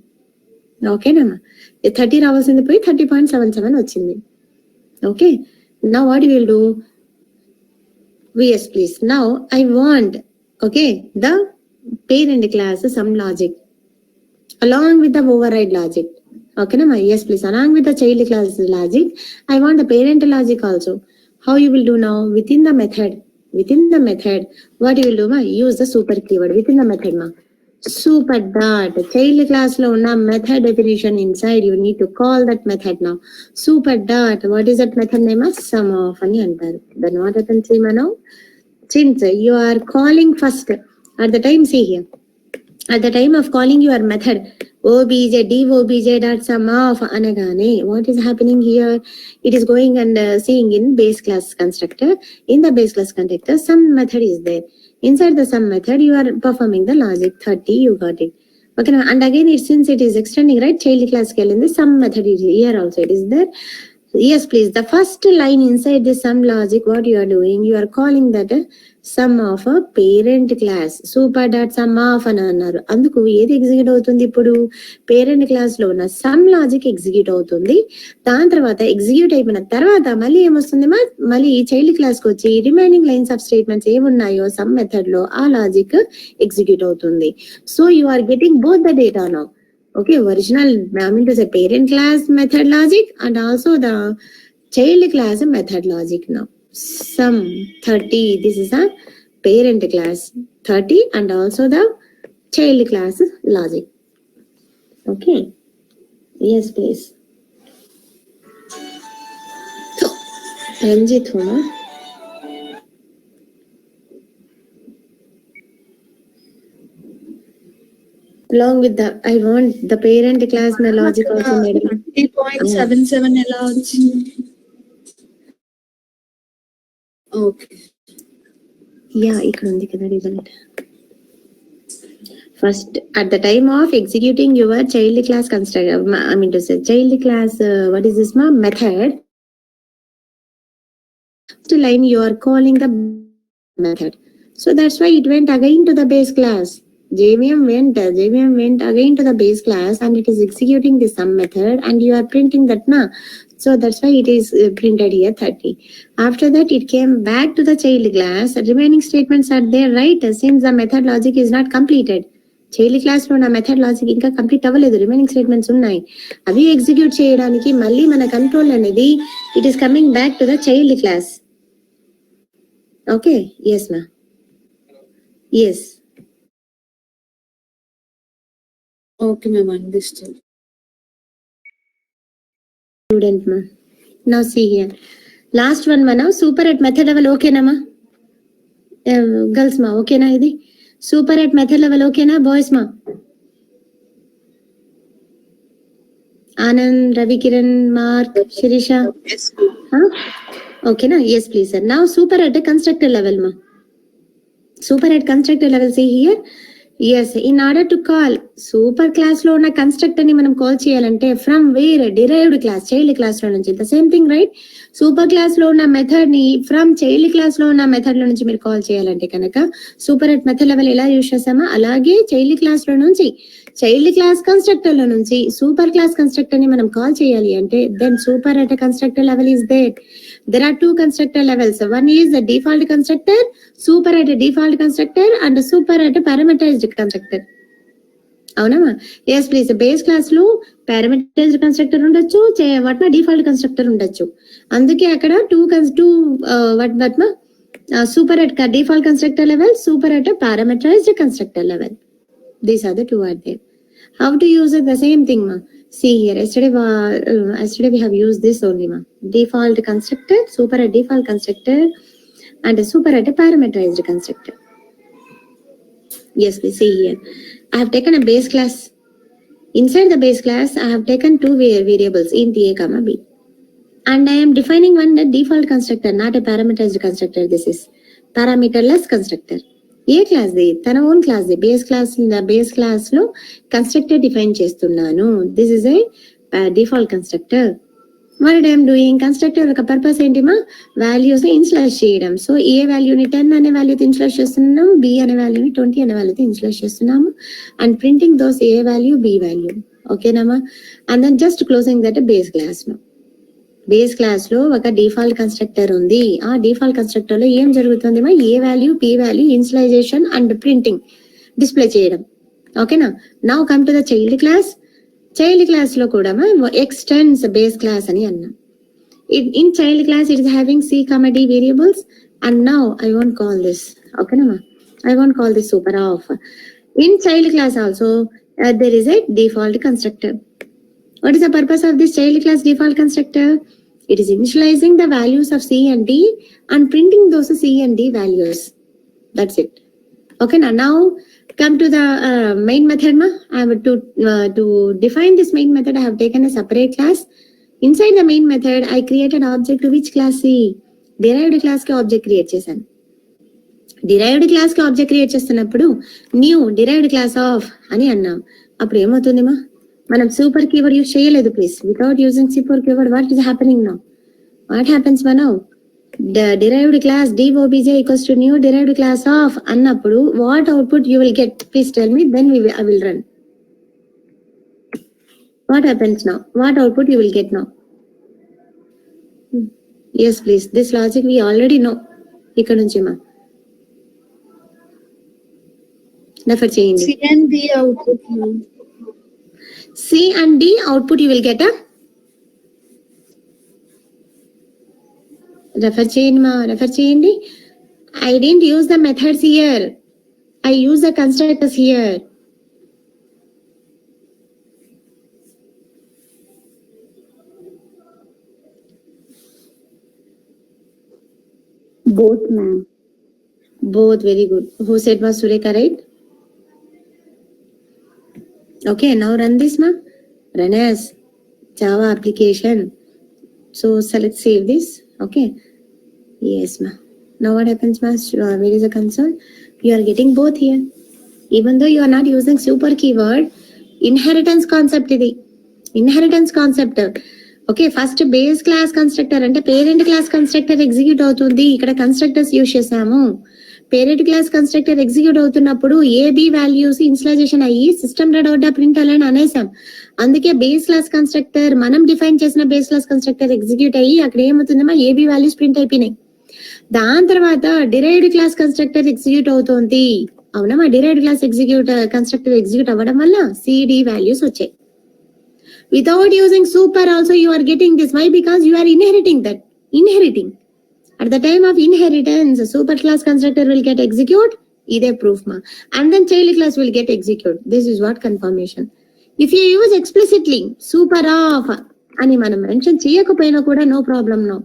[SPEAKER 1] ఓకేనమ్మా, 30 రావాల్సింది పోయి 30.77 వచ్చింది. Okay, now what you will do? Yes please, now I want, okay, the parent class some logic along with the override logic. Okay na? Yes please, along with the child class logic I want the parent logic also. How you will do now? Within the method what you will do ma? Use the super keyword within the method ma. Super dot child class lo unna method definition inside, you need to call that method now. Super dot, what is that method name? Sum of ani antaru. Then what happens now? Since you are calling first at the time, see here, at the time of calling your method obj dobj dot sum of anagane, what is happening here? It is going and seeing in base class constructor. In the base class constructor some method is there. Inside the sum method you are performing the logic 30, you got it. Okay, and again since it is extending, right, child class scale in the sum method is here also, it is there. Yes please, the first line inside the sum logic, what you are doing, you are calling that sum of a parent class. Super dot sum of అని అన్నారు. అందుకు ఏది execute అవుతుంది? ఇప్పుడు parent class లో ఉన్న some logic execute అవుతుంది. దాని తర్వాత ఎగ్జిక్యూట్ అయిపోయిన తర్వాత మళ్ళీ ఏమొస్తుంది? మళ్ళీ చైల్డ్ క్లాస్ కి వచ్చి రిమైనింగ్ లైన్స్ ఆఫ్ స్టేట్మెంట్స్ ఏమున్నాయో సమ్ మెథడ్ లో ఆ లాజిక్ ఎగ్జిక్యూట్ అవుతుంది. So you are getting both the data now. Okay, original, I mean to say parent class method logic and also the child class method logic now. Sum 30, this is a parent class 30 and also the child class logic. Okay, yes please. So Ranjit Homa, along with the I want the parent class my logic also made.
[SPEAKER 2] 30.77 ఎలా వచ్చింది? Okay,
[SPEAKER 1] Yeah, ఇక్కడ ఉంది కదా result. First, at the time of executing your child class constructor, I mean to say child class, what is this method? First line you are calling the method. So that's why it went again to the base class. JVM went again to the base class and it is executing the sum method and you are printing that na. So that's why it is printed here 30. After that it came back to the child class. Remaining statements are there, right? Since the method logic is not completed. Child class లో నా method logic ఇంకా complete అవ్వలేదు, remaining statements ఉన్నాయి. అవి execute చేయడానికి మళ్ళీ మన control అనేది it is coming back to the child class. Okay, yes మా, yes.
[SPEAKER 2] Okay ma'am, understand.
[SPEAKER 1] Student మా, now see here last one మా, now super at method level. ఓకేనా మా గర్ల్స్ మా? ఓకేనా ఇది సూపర్ ఎట్ మెథడ్ లెవెల్ ఓకేనా బాయ్స్ మా? ఆనంద్, రవి కిరణ్, మార్క్, శిరీష ఓకేనా? Yes please sir. Now super at constructor level మా. Super at constructor level see here. Yes, in order to call super class లో ఉన్న కన్స్ట్రక్టర్ ని మనం కాల్ చేయాలంటే from where derived class, child class లో నుంచి. The same thing right. Super class లో ఉన్న మెథడ్ ని ఫ్రమ్ చైల్డ్ క్లాస్ లో ఉన్న మెథడ్ లో నుంచి మీరు కాల్ చేయాలంటే కనుక సూపర్ ఎట్ మెథడ్ లెవెల్ ఎలా యూజ్ చేస్తామో అలాగే చైల్డ్ క్లాస్ లో నుంచి, చైల్డ్ క్లాస్ కన్స్ట్రక్టర్ లో నుంచి సూపర్ క్లాస్ కన్స్ట్రక్టర్ ని మనం కాల్ చేయాలి అంటే then super at constructor level is there. There are two constructor levels. One is the default constructor, super at a default constructor, and super at a parameterized constructor. అవునమ్మా? Yes please. Base class లో parameterized constructor ఉండొచ్చు, వాటిన default constructor ఉండొచ్చు. అందుకే అక్కడ super at default constructor level, super at parameterized constructor level. These are the two are there. How to use it? The same thing ma. See here, yesterday we have used this only ma. Default constructor, super at default constructor, and a super at a parameterized constructor. Yes, we see here. I have taken a base class. Inside the base class, I have taken two variables, int a comma b, and I am defining one the default constructor, not a parameterized constructor. This is parameterless constructor. ఏ class ది? తన own class ది. Base class లో constructor define చేస్తున్నాను. This is a default constructor. What I'm doing, constructor యొక్క purpose ఏంటి మా? Values ని ఇన్స్లైజ్ చేయడం. సో ఏ వాల్యూని 10 అనే వాల్యూతో ఇన్స్లైజ్ చేస్తున్నాము, బి అనే వాల్యూని 20 అనే వాల్యూతో ఇన్స్లైజ్ చేస్తున్నాము, and printing those a value, b value. ఓకేనామా? And then just closing that base class లో. బేస్ క్లాస్ లో ఒక డిఫాల్ట్ కన్స్ట్రక్టర్ ఉంది. ఆ డిఫాల్ట్ కన్స్ట్రక్టర్ లో ఏం జరుగుతుంది మా? A value, p value, initialisation and printing, display చేయడం. ఓకేనా? Now come to the child class. Child class లో కూడా ఎక్స్టెండ్స్ బేస్ క్లాస్ అని అన్నాం. In child class it is having c, d variables, and now I won't call this. ఓకేనా? I won't call this super of. In child class also there is a default constructor. What is the purpose of this child class default constructor? It is initializing the values of C and D and printing those C and D values. That's it. Okay, now come to the main method. I have to define this main method. I have taken a separate class. Inside the main method, I created object to which class? C. Derived class ki object create chesanu. Derived class ki object create చేస్తున్నప్పుడు new derived class of అని అన్నాం. అప్పుడు ఏమవుతుంది మా? మనం super keyword use చేయలేదు please. Without using super keyword what is happening now? What happens మా now? derived class dobj equals to new derived class of అన్నప్పుడు what output you will get? Please tell me, then I will run. What happens now? What output you will get now? Yes please, this logic we already know. ఇక్కడ నుంచి మా refer చేయండి.
[SPEAKER 2] C and D output.
[SPEAKER 1] C and D output you will get a refer చేయండి మా, refer చేయండి. I didn't use the methods here. I use the constructors here.
[SPEAKER 5] Both, ma'am.
[SPEAKER 1] Both, very good. Who said was Sureka, right? Okay, now run this ma. Run as Java application. So select save this. Okay. Yes ma. Now what happens ma? Where is the console? You are getting both here. Even though you are not using super keyword, inheritance concept idi. Inheritance concept. Okay, first base class constructor అంటే parent class constructor execute అవుతుంది. ఇక్కడ constructors use చేసాము. Parent class constructor execute అవుతున్నప్పుడు AB values installation అయ్యి system dot print అని అనేసాం. అందుకే base class constructor మనం define చేసిన బేస్ క్లాస్ కన్స్ట్రక్టర్ ఎగ్జిక్యూట్ అయ్యి అక్కడ ఏమవుతుందమ్మా? ఏబి వాల్యూస్ ప్రింట్ అయిపోయినాయి. దాని తర్వాత డిరైవ్డ్ క్లాస్ కన్స్ట్రక్టర్ ఎగ్జిక్యూట్ అవుతుంది. అవునమ్మా? డిరైవ్డ్ క్లాస్ కన్స్ట్రక్టర్ ఎగ్జిక్యూట్ అవ్వడం వల్ల సిడి వాల్యూస్ వచ్చాయి. Without using super also you are getting this. Why? Because you are inheriting. At the time of inheritance, super class constructor will get execute. Either proof ma. And then child class will get execute. This is what confirmation. If you use explicitly super of ani manam mention cheyakapoyina kuda no problem no.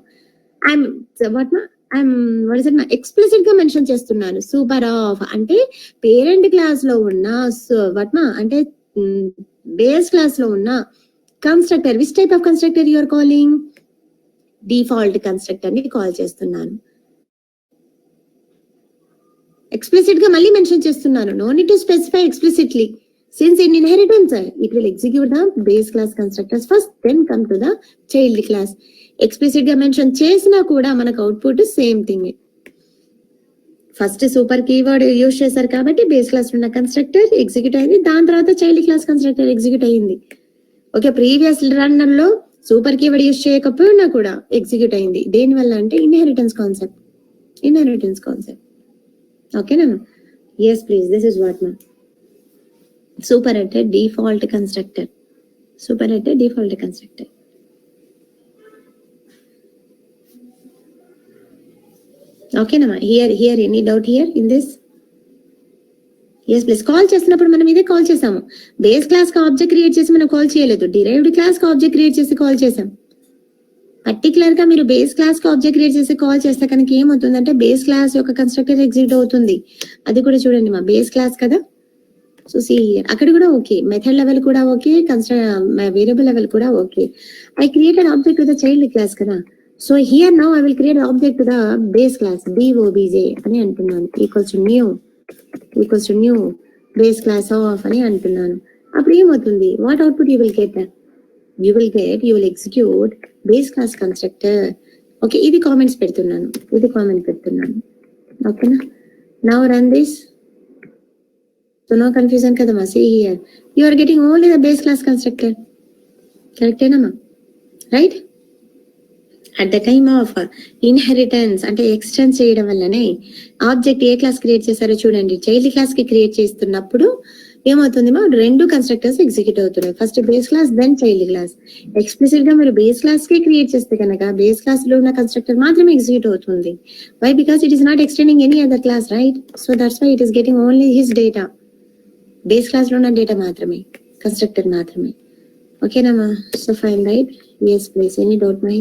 [SPEAKER 1] Explicit గా mention చేస్తున్నాను. Super of అంటే parent class లో ఉన్న అంటే base class లో ఉన్న constructor, which type of constructor you are calling? Default constructor ని call చేస్తున్నాను. ఎక్స్ప్లిసిట్ గా మళ్ళీ మెన్షన్ చేస్తున్నాను. No need to specify explicitly. Since in inheritance, it will execute the base class constructors first, then come to the child class. Explicit గా mention చేసినా కూడా మనకు output same thing. First super keyword use చేశారు కాబట్టి base class ఉన్న constructor execute అయింది, దాని తర్వాత చైల్డ్ క్లాస్ కన్స్ట్రక్టర్ ఎగ్జిక్యూట్ అయింది. ఓకే, ప్రీవియస్ రన్నర్ లో సూపర్ కీవర్డ్ యూజ్ చేయకపోయినా కూడా ఎగ్జిక్యూట్ అయింది. దేని వల్ల అంటే ఇన్హెరిటెన్స్ కాన్సెప్ట్. ఓకేనా? Yes please, this is what ma'am. Super అంటే డిఫాల్ట్ కన్స్ట్రక్టర్. ఓకేనా? Here any doubt here in this? Yes please. Call చేసినప్పుడు మనం ఇదే కాల్ చేసాము. బేస్ క్లాస్ కి ఆబ్జెక్ట్ క్రియేట్ చేసి మనం కాల్ చేయలేదు, డిరైవ్డ్ క్లాస్ కి ఆబ్జెక్ట్ క్రియేట్ చేసి కాల్ చేసాం. పర్టికులర్ గా మీరు బేస్ క్లాస్ కి ఆబ్జెక్ట్ క్రియేట్ చేసి కాల్ చేస్తే కనుక ఏమవుతుందంటే బేస్ క్లాస్ యొక్క కన్స్ట్రక్టర్ ఎగ్జిక్యూట్ అవుతుంది. అది కూడా చూడండి మా బేస్ క్లాస్ కదా. సో సి అక్కడ కూడా ఓకే, మెథడ్ లెవెల్ కూడా ఓకే, వేరియబుల్ లెవెల్ కూడా okay. I created object to the child class కదా. So here now I will create object to the base class BOBJ అని అంటున్నాను. Equals to new base class of అని అంటున్నాను. అప్పుడు ఏమవుతుంది? What output you will get? You will execute base class constructor. Okay, ఇది comment పెడుతున్నాను. ఓకేనా? Now run this. So no confusion kadama. See here, you are getting only the base class constructor. Correct enama? Right? At the time of inheritance అంటే extend చేయడం వల్లనే object ఏ class create చేశారో చూడండి. Child class కి create చేస్తున్నప్పుడు ఏమవుతుంది? మా రెండు కన్స్ట్రక్టర్స్ ఎగ్జిక్యూట్ అవుతున్నాయి. First base class, then child class. Explicit గా మీరు బేస్ క్లాస్ కి క్రియేట్ చేస్తే కనుక బేస్ క్లాస్ లో ఉన్న కన్స్ట్రక్టర్ మాత్రమే ఎగ్జిక్యూట్ అవుతుంది. Why? Because it is not extending any other class, right? So that's why it is getting only his data. Base class లో ఉన్న డేటా మాత్రమే, కన్స్ట్రక్టర్ మాత్రమే. ఓకేనా? So fine, right? Yes please. Any doubt మై?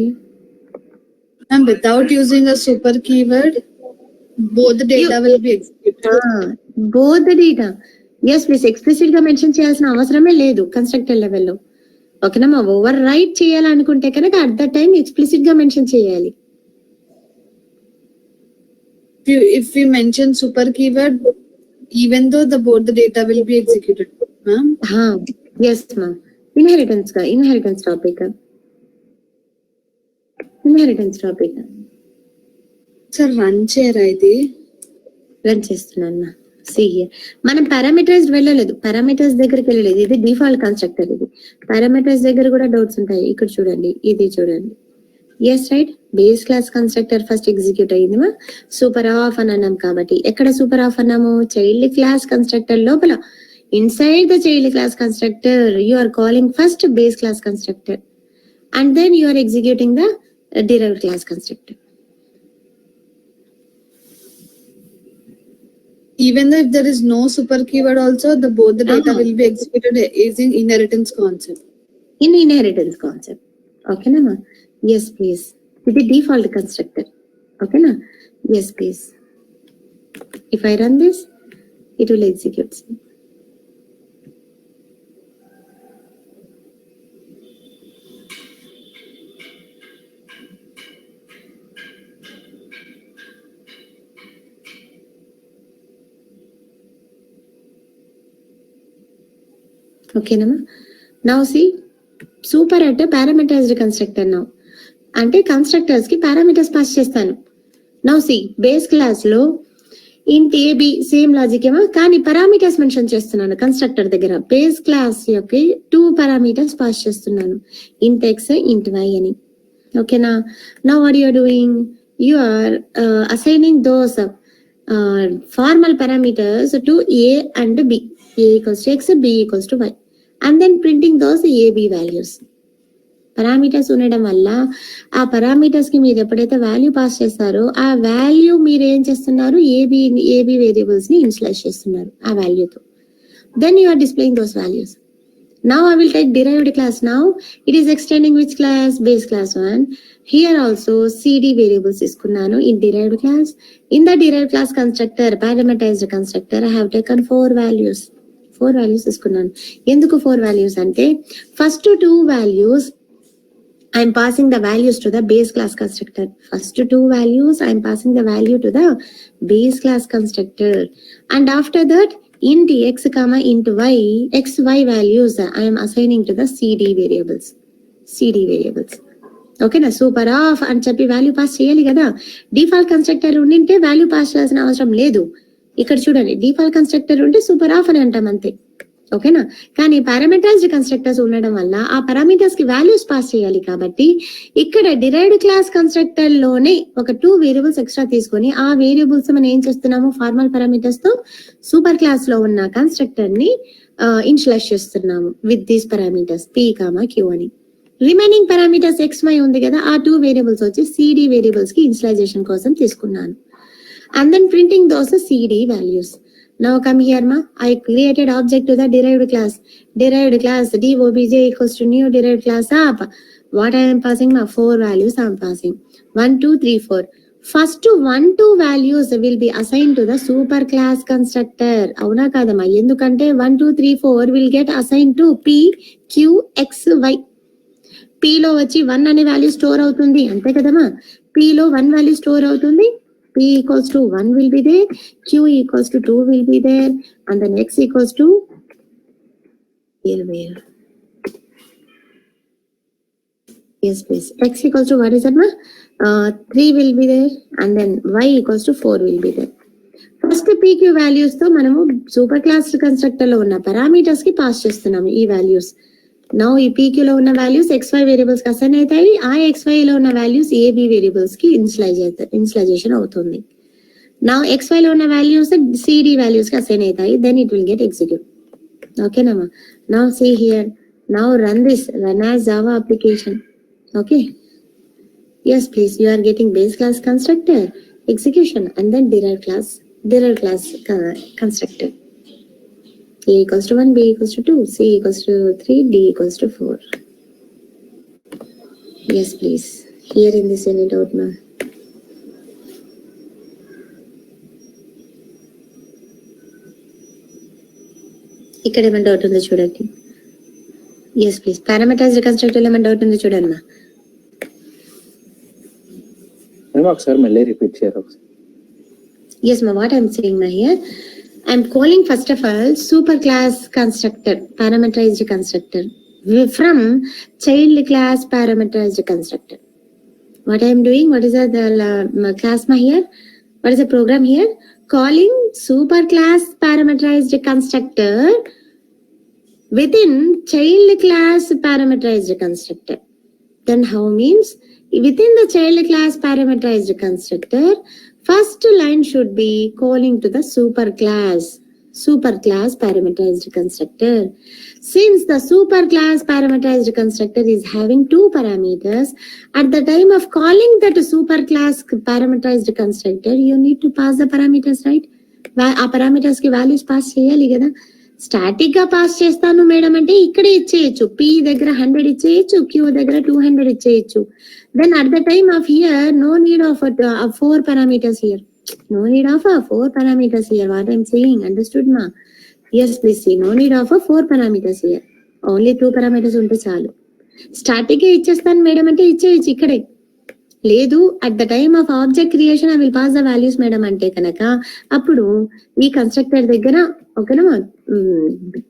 [SPEAKER 2] And without using a super keyword, both the data will be executed.
[SPEAKER 1] Both the data. Yes please, explicit గా mention చేయాల్సిన అవసరమే లేదు కన్స్ట్రక్టర్ లెవెల్లో. ఓకేనా? ఓవర్ రైట్ చేయాలనుకుంటే కనుక అట్ ద టైం ఎక్స్ప్లిసిట్ గా మెన్షన్ చేయాలి.
[SPEAKER 2] If we mention super keyword, even though both the data will be executed, ma'am.
[SPEAKER 1] Yes ma'am. Inheritance topic.
[SPEAKER 2] Sir, run చేయరా ఇది?
[SPEAKER 1] రన్ చేస్తున్నాను. See here, మనం పారామీటర్స్ వెళ్ళలేదు, parameters దగ్గరికి వెళ్ళలేదు. ఇది డిఫాల్ట్ కన్స్ట్రక్టర్. ఇది పారామీటర్స్ దగ్గర కూడా డౌట్స్ ఉంటాయి. ఇక్కడ చూడండి, ఇది చూడండి. Yes right, base class constructor first execute అయ్యింది మా. సూపర్ ఆఫ్ అని అన్నాం కాబట్టి ఎక్కడ సూపర్ ఆఫ్ అన్నాము? చైల్డ్ క్లాస్ కన్స్ట్రక్టర్ లోపల. Inside the child class constructor you are calling first base class constructor and then you are executing the derived class constructor.
[SPEAKER 2] Even though if there is no super keyword also, both the data will be executed using inheritance concept.
[SPEAKER 1] In inheritance concept. Okay na ma? Yes please. It is default constructor. Okay na? Yes please. If I run this, it will execute. Okay nama? Now see, super at a parameterized constructor now. అంటే constructors కి parameters pass చేస్తాను. Now see base class లో ఇంట్ AB same logic ఏమో, కానీ parameters mention చేస్తున్నాను constructor దగ్గర. Base class యొక్క 2 పారామీటర్స్ పాస్ చేస్తున్నాను, ఇంట్ ఎక్స్, ఇంట్ వై అని. ఓకేనా? Now what you are doing? You are assigning those formal parameters to A and B. A equals to x, b equals to y, and then printing those ab values. Parameters ఉండడం వల్ల ఆ parameters కి మీరు ఎప్పుడైతే value pass చేస్తారో ఆ value మీరు ఏం చేస్తున్నారు? ఏబి వేరియబుల్స్ ని ఇనిషియలైజ్ చేస్తున్నారు ఆ వాల్యూతో. Then you are displaying those values. Now I will take derived class. Now it is extending which class? Base class 1. Here also CD variables iskunnanu in derived class. In the derived class constructor, parameterized constructor, I have taken 4 values. 4 values iskunnanu. Enduku 4 values ante first 2 values I am passing the values to the base class constructor. First 2 values I am passing the value to the base class constructor, and after that int x comma int y, x y values I am assigning to the CD variables. Okay na, super off అని చెప్పి value pass చేయాలి కదా. Default constructor ఉండింటే value pass చేయాల్సిన అవసరం లేదు. ఇక్కడ చూడండి, డిఫాల్ట్ కన్స్ట్రక్టర్ ఉంటే సూపర్ ఆఫ్ అని అంటాం అంతే. ఓకేనా, కానీ పారామీటరైజ్డ్ కన్స్ట్రక్టర్స్ ఉండడం వల్ల ఆ పారామీటర్స్ కి వాల్యూస్ పాస్ చేయాలి కాబట్టి ఇక్కడ డిరైవ్డ్ క్లాస్ కన్స్ట్రక్టర్ లోనే ఒక 2 వేరియబుల్స్ ఎక్స్ట్రా తీసుకొని ఆ వేరియబుల్స్ మనం ఏం చేస్తున్నాము, ఫార్మల్ పారామీటర్స్ తో సూపర్ క్లాస్ లో ఉన్న కన్స్ట్రక్టర్ ని ఇనిషియలైజ్ చేస్తున్నాము with these parameters p, q అని. రిమైనింగ్ పారామీటర్స్ x, y ఉంది కదా, ఆ 2 వేరియబుల్స్ వచ్చి cd వేరియబుల్స్ కి ఇనిషియలైజేషన్ కోసం తీసుకున్నాను. And then printing those cd values. Now come here ma, I created object to the derived class dobj equals to new derived class app. What I am passing ma, 4 values I am passing, 1 2 3 4. First 1 2 values will be assigned to the super class constructor. Avuna kadama, endukante 1 2 3 4 will get assigned to p, q, x, y. p లో వచ్చి 1 అనే value store అవుతుంది అంతే కదమ్మా. p లో 1 value store అవుతుంది, p equals to 1 will be there, q equals to 2 will be there, and then x equals to where? Yes please, x equals to what is that ma? 3 will be there, and then y equals to 4 will be there. First pq values తో మనము super class constructor లో ఉన్న parameters కి pass చేస్తున్నాము ఈ values. Now ఈ pq లో ఉన్న వాల్యూస్ xy వేరియబుల్స్ కి అసైన్ అవుతాయి, ఆ xy లో ఉన్న వాల్యూస్ ab వేరియబుల్స్ కి ఇనిషియలైజేషన్ అవుతుంది. నౌ xy లో ఉన్న వాల్యూస్ cd వాల్యూస్ కి అసైన్ అవుతాయి, then it will get execute. ఓకేనమ్మా. Now see here, now run as Java application. Okay, yes please, you are getting base class constructor, execution, and then derived class constructor. A equals to 1, B equals to 2, C equals to 3, D equals to 4. Yes, please. Here in this any doubt, ma'am? ఇక్కడ ఏమైనా doubt ఉందో చూడండి. Yes please, parameterised constructor ఏమైనా doubt ఉందో చూడండి మా.
[SPEAKER 4] ఒకసారి మళ్ళీ రిపీట్ చేయరు ఒకసారి.
[SPEAKER 1] Yes ma, what I'm saying ma here, I'm calling first of all super class constructor, parameterized constructor from child class parameterized constructor. What I am doing, what is the class ma here, what is the program here, calling super class parameterized constructor within child class parameterized constructor. Then how means, within the child class parameterized constructor, first line should be calling to the super class parameterized constructor. Since the super class parameterized constructor is having 2 parameters, at the time of calling that super class parameterized constructor, you need to pass the parameters, right? ఆ parameters కి values pass చేయాలి కదా. Static గా pass చేస్తాను madam అంటే ఇక్కడ ఇచ్చేయచ్చు, p దగ్గర 100 ఇచ్చేయచ్చు, q దగ్గర 200 ఇచ్చేయచ్చు. Then at the time of here, no need of 4 parameters here. No need of 4 parameters here. What I'm saying, understood ma? Yes please see, no need of 4 parameters here. Only 2 parameters ఉంటే చాలు. Static గా ఇచ్చేస్తాను madam అంటే ఇచ్చేయచ్చు ఇక్కడే. లేదు, at the time of object creation I will pass the values madam అంటే కనుక అప్పుడు ఈ కన్స్ట్రక్టర్ దగ్గర ఓకేనా,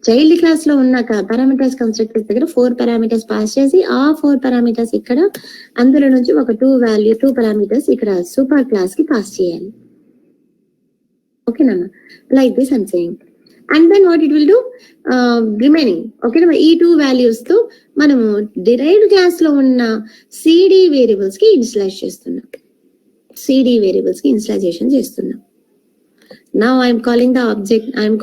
[SPEAKER 1] చైల్డ్ క్లాస్ లో ఉన్న పారామీటర్స్ కన్స్ట్రక్టర్ దగ్గర 4 పారామీటర్స్ పాస్ చేసి ఆ 4 పారామీటర్స్ ఇక్కడ అందులో నుంచి ఒక 2 పారామీటర్స్ ఇక్కడ సూపర్ క్లాస్ కి పాస్ చేయాలి. ఓకేనా, like this I'm saying. And then what it will do, remaining ఓకేనా, ఈ 2 వాల్యూస్ తో మనము డిరైవ్డ్ క్లాస్ లో ఉన్న సిడి వేరియబుల్స్ కి ఇనిషియలైజ్ చేస్తున్నాం, ఇనిషియలైజేషన్ చేస్తున్నాం. Now I am calling the object, I am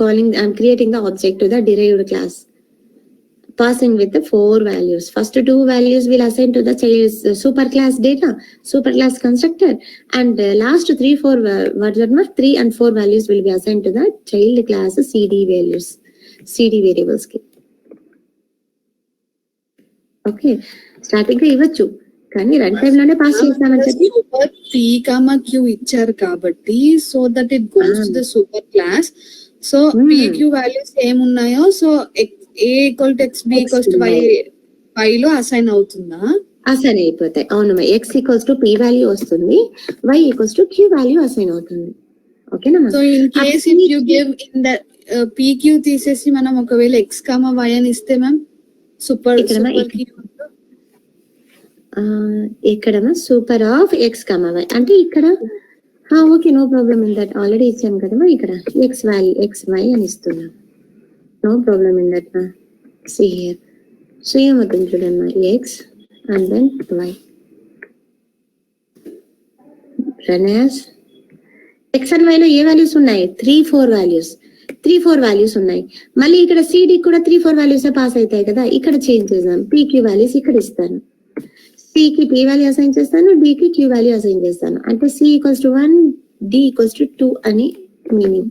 [SPEAKER 1] creating the object to the derived class, passing with the 4 values. First 2 values will assign to the super class data, super class constructor, and last 3 and 4 values will be assigned to the child class cd variables ki. Okay, static గా ఇవ్వచ్చు కానీ run time లోనే pass చేస్తామని చెప్పి
[SPEAKER 2] super P comma Q ఇచ్చారు కాబట్టి so that it goes to the super class. So P Q values ఏమున్నాయో so A equal to X, B equals to Y లో అసైన్ అవుతుందా?
[SPEAKER 1] అసైన్ అయిపోతాయి. అవును, X equals to P value వస్తుంది, Y equals to Q value assign అవుతుంది. ఓకేనా?
[SPEAKER 2] So in case if you give in the P Q తీసేసి మనం ఒకవేళ ఎక్స్ కామా వై అని ఇస్తే మ్యామ్ సూపర్
[SPEAKER 1] ఇక్కడ super of X comma Y అంటే ఇక్కడ okay, no problem in that, already ఇచ్చాం కదమ్మా. ఇక్కడ ఎక్స్ వాల్యూ ఎక్స్ వై అని ఇస్తున్నాం, no problem in that. See here, so ఏమవుతుంది చూడమ్మా, X and then Y run as X and Y లో ఏ వాల్యూస్ ఉన్నాయి? 3, 4 వాల్యూస్, 3, 4 వాల్యూస్ ఉన్నాయి. మళ్ళీ ఇక్కడ సిడి కూడా 3, 4 వాల్యూస్ పాస్ అవుతాయి కదా, ఇక్కడ చేంజ్ చేద్దాం. పీక్యూ వాల్యూస్ ఇక్కడ ఇస్తాను, సికి పీ వాల్యూ అసైన్ చేస్తాను, డికి క్యూ వాల్యూ అసైన్ చేస్తాను. అంటే C equals to 1, D equals to 2 అని మీనింగ్.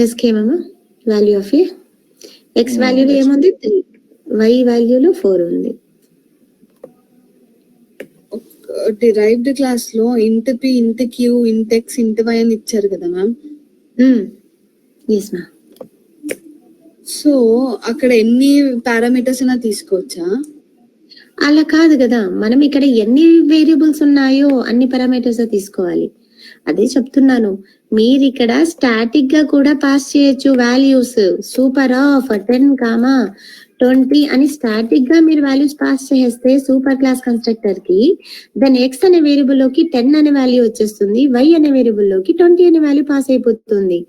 [SPEAKER 1] ఎస్ కేమమ్మా, వాల్యూ ఆఫ్ ఏ ఎక్స్ వాల్యూలో ఏముంది? 3, వై వాల్యూలో 4 ఉంది.
[SPEAKER 2] డిరైవ్డ్ క్లాస్ లో ఇంట్ పి, ఇంట్ క్యూ, ఇంట్ ఎక్స్, ఇంట్ వై అని ఇచ్చారు కదా మ్యామ్.
[SPEAKER 1] Yes ma'am.
[SPEAKER 2] సో అక్కడ ఎన్ని పారామీటర్స్ అయినా తీసుకోవచ్చా?
[SPEAKER 1] అలా కాదు కదా, మనం ఇక్కడ ఎన్ని వేరియబుల్స్ ఉన్నాయో అన్ని పారామీటర్స్ తీసుకోవాలి. అదే చెప్తున్నాను, మీరు ఇక్కడ స్టాటిక్ గా కూడా పాస్ చేయొచ్చు వాల్యూస్. సూపర్ ఆఫ్ 10, 20 అని స్టాటిక్ గా మీరు వాల్యూస్ పాస్ చేస్తే సూపర్ క్లాస్ కన్స్ట్రక్టర్ కి దెన్ ఎక్స్ అనే వేరియబుల్ లోకి 10 అనే వాల్యూ వచ్చేస్తుంది, వై అనే వేరియబుల్ లోకి 20 అనే వాల్యూ పాస్ అయిపోతుంది.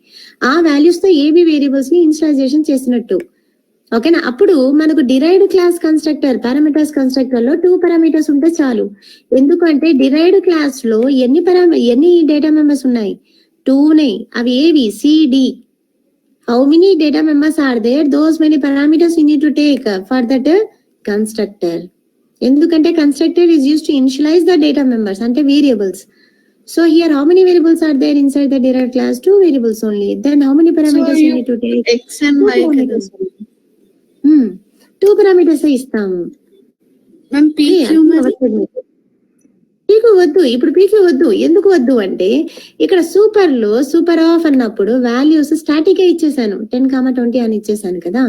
[SPEAKER 1] ఆ వాల్యూస్ తో ఏబి వేరియబుల్స్ ని ఇనిషియలైజేషన్ చేసినట్టు. ఓకేనా? అప్పుడు మనకు derived class constructor parameters constructor లో 2 పారామీటర్స్ ఉంటే చాలు. ఎందుకంటే డిరైవ్డ్ క్లాస్ లో ఎన్ని డేటా మెంబర్స్ ఉన్నాయి? 2 ఉన్నాయి. అవి ఏవి? CD. How many data members are there? Those many parameters you need to take for that constructor. ఎందుకంటే constructor is used to initialize the data members అంటే variables. So here how many variables are there inside the derived class? 2 variables only. Then how many parameters you need to take?
[SPEAKER 2] X and Y కదా.
[SPEAKER 1] 2 parameters ఇస్తాము.
[SPEAKER 2] Ma'am PQ
[SPEAKER 1] పీకు వద్దు, ఇప్పుడు పీకి వద్దు. ఎందుకు వద్దు అంటే ఇక్కడ సూపర్ లో సూపర్ ఆఫ్ అన్నప్పుడు వాల్యూస్ స్టాటిక్ గా ఇచ్చేసాను, 10, 20 అని ఇచ్చేసాను కదా.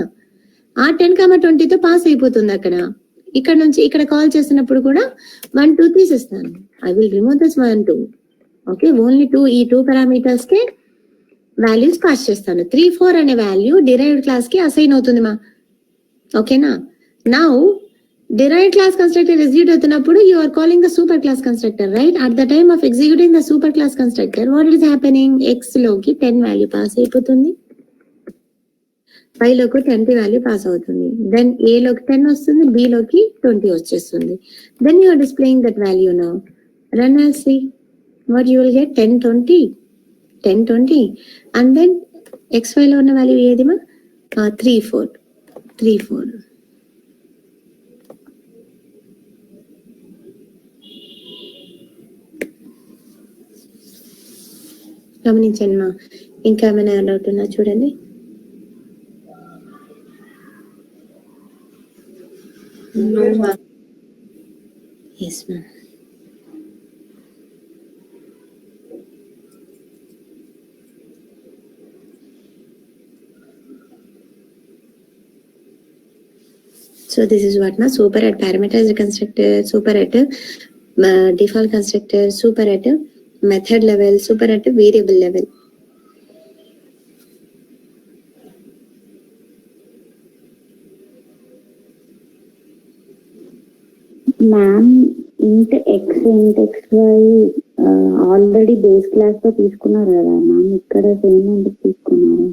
[SPEAKER 1] ఆ 10, 20 తో పాస్ అయిపోతుంది. ఇక్కడ నుంచి ఇక్కడ కాల్ చేసినప్పుడు కూడా 1, 2 తీసేస్తాను. I will remove this 1, 2. Okay, only 2, ఈ 2 పారామీటర్స్ కే వాల్యూస్ పాస్ చేస్తాను. 3, 4 అనే వాల్యూ డిరైవ్డ్ క్లాస్ కి అసైన్ అవుతుంది మా. ఓకేనా? Now derived class constructor execute అవుతున్నప్పుడు you are calling the super class constructor, right? At the time of executing the super class constructor, what is happening? X లోకి 10 value pass అయిపోతుంది, y లోకి 20 value pass అవుతుంది, then a లోకి 10 వస్తుంది, b లోకి 20 వచ్చేస్తుంది. Then you are displaying that value now. Run as see what you will get. 10, 20, 10, 20 and then xy లో ఉన్న వాల్యూ ఏది మా? 3, 4. గమనించండి మా. ఇంకా ఏమైనా డౌట్ ఉన్నా చూడండి. Yes ma'am. So this is what na super at parameters constructor, super at default constructor, super at method level, super at variable level.
[SPEAKER 5] Ma'am int X int X Y already base class లో తీసుకున్నారు కదా ma'am, ఇక్కడ same ఎందుకు తీసుకున్నారు?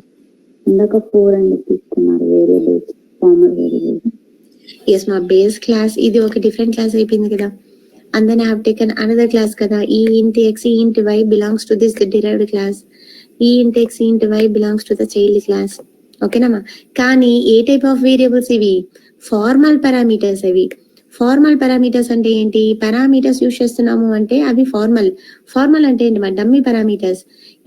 [SPEAKER 5] ఇందాక 4 ఎందుకు తీసుకున్నారు? Variables, formal variables.
[SPEAKER 1] Yes మా, బేస్ క్లాస్ ఇది ఒక డిఫరెంట్ క్లాస్ అయిపోయింది కదా. And then I have taken another class kada, e int x, e int y belongs to this derived class, e int x, e int y belongs to the child class. Okay na ma? Kani A type of variables ఇవి? Formal parameters. అవి formal parameters అంటే ఏంటి? Parameters use చేస్తున్నాము అంటే అవి formal అంటే ఏంటి మా? Dummy parameters.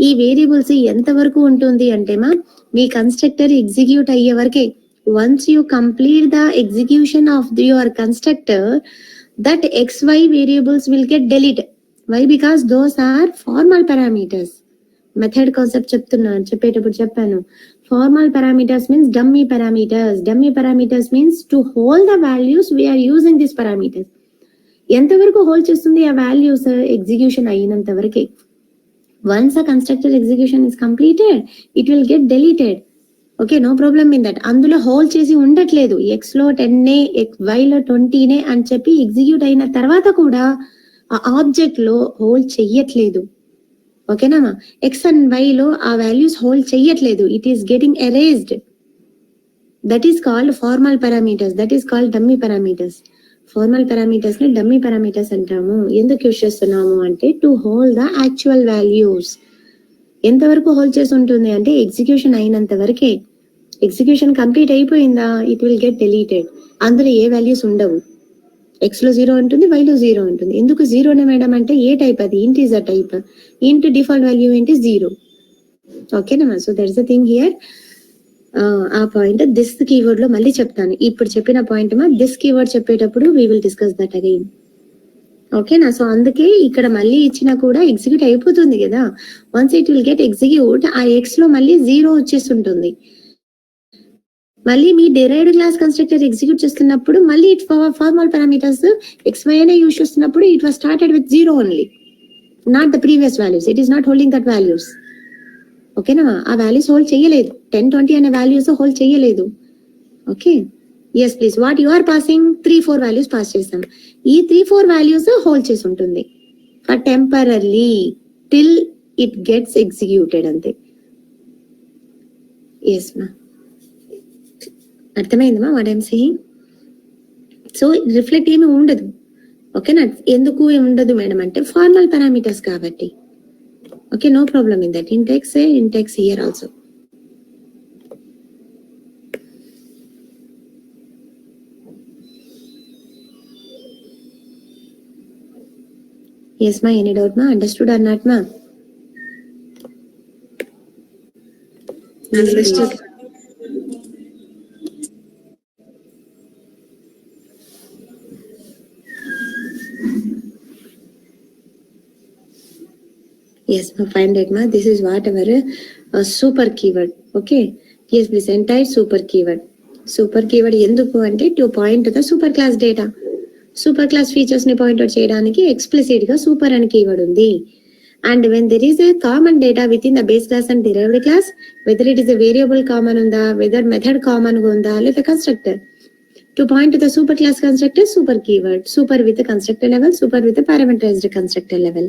[SPEAKER 1] ఈ వేరియబుల్స్ ఎంత వరకు ఉంటుంది అంటే మా మీ కన్స్ట్రక్టర్ ఎగ్జిక్యూట్ అయ్యే వరకే. Once you complete the execution of your constructor, that XY variables will get deleted. Why? Because those are formal parameters. Method concept చెప్పేటప్పుడు చెప్పాను. Formal parameters means dummy parameters. Dummy parameters means to hold the values we are using these parameters. ఎంతవరకు hold చేస్తుంది ఆ values? Execution అయినంత వరకే. Once ఆ constructor execution is completed, it will get deleted. Okay, no problem in that. అందులో hold చేసి ఉండట్లేదు. X లో 10నే, Y లో 20నే అని చెప్పి ఎగ్జిక్యూట్ అయిన తర్వాత కూడా ఆ ఆబ్జెక్ట్ లో హోల్డ్ చెయ్యట్లేదు. ఓకేనా? X అండ్ Y లో ఆ వాల్యూస్ హోల్డ్ చెయ్యట్లేదు. It is getting erased. That is called formal parameters. That is called dummy parameters. Formal parameters ని డమ్మీ పారామీటర్స్ అంటాము. ఎందుకు యూజ్ చేస్తున్నాము అంటే to hold the actual values. ఎంతవరకు హోల్డ్ చేసి ఉంటుంది అంటే ఎగ్జిక్యూషన్ అయినంత వరకే. ఎగ్జిక్యూషన్ కంప్లీట్ అయిపోయిందా, ఇట్ విల్ గెట్ డెలీటెడ్. అందులో ఏ వాల్యూస్ ఉండవు. X లో 0 ఉంటుంది, Y లో 0 ఉంటుంది. ఎందుకు 0నే మేడం అంటే ఏ టైప్? అది integer type. Into default value ఏంటి? 0. ఓకేనా? So that's the thing here. ఆ పాయింట్ దిస్ కీవర్డ్ లో మళ్ళీ చెప్తాను. ఇప్పుడు చెప్పిన పాయింట్ దిస్ కీవర్డ్ చెప్పేటప్పుడు we will discuss that again. ఓకేనా? సో అందుకే ఇక్కడ మళ్ళీ ఇచ్చినా కూడా ఎగ్జిక్యూట్ అయిపోతుంది కదా. Once it will get execute, ఆ X లో మళ్ళీ 0 వచ్చేస్తుంటుంది. మళ్ళీ మీ డిరైవ్డ్ క్లాస్ కన్స్ట్రక్టర్ ఎగ్జిక్యూట్ చేస్తున్నప్పుడు మళ్ళీ ఇట్ ఫార్మల్ పారామీటర్స్ XY అనే యూజ్ చేస్తున్నప్పుడు it was started with 0 only, not the previous values. It is not holding that values. ఓకేనా? ఆ వాల్యూస్ హోల్డ్ చేయలేదు. 10, 20 అనే వాల్యూస్ హోల్డ్ చేయలేదు. Okay, yes please. What you are passing? 3, 4 values pass చేస్తాం. ఈ 3, 4 values hold చేసి ఉంటుంది for temporarily till it gets executed. అంతే. ఎస్ మా, అర్థమైందమ్మా what I'm saying? So reflect ఏమి ఉండదు. ఓకేనా? ఎందుకు ఏమి ఉండదు మేడం అంటే ఫార్మల్ పారామీటర్స్ కాబట్టి. Okay, no problem in that. Int x here also. Yes మా, ఎనీ డౌట్ మా? అండర్స్టూడ్ ఆర్ నాట్ మా?
[SPEAKER 2] Understood.
[SPEAKER 1] Yes, ma, fine, right, ma. This is what our super keyword. Okay. Yes, please. Entire super keyword. Super keyword ఎందుకు అంటే to point to the super class data. Super class features ని point out చేయడానికి explicit గా super అనే keyword ఉంది. And when there is a common data within the base class and derived class, whether it is a variable common ఉందా, whether method common ఉందా, లేదా constructor. To point to the super class constructor, super keyword. Super with the constructor level, super with the parameterized constructor level.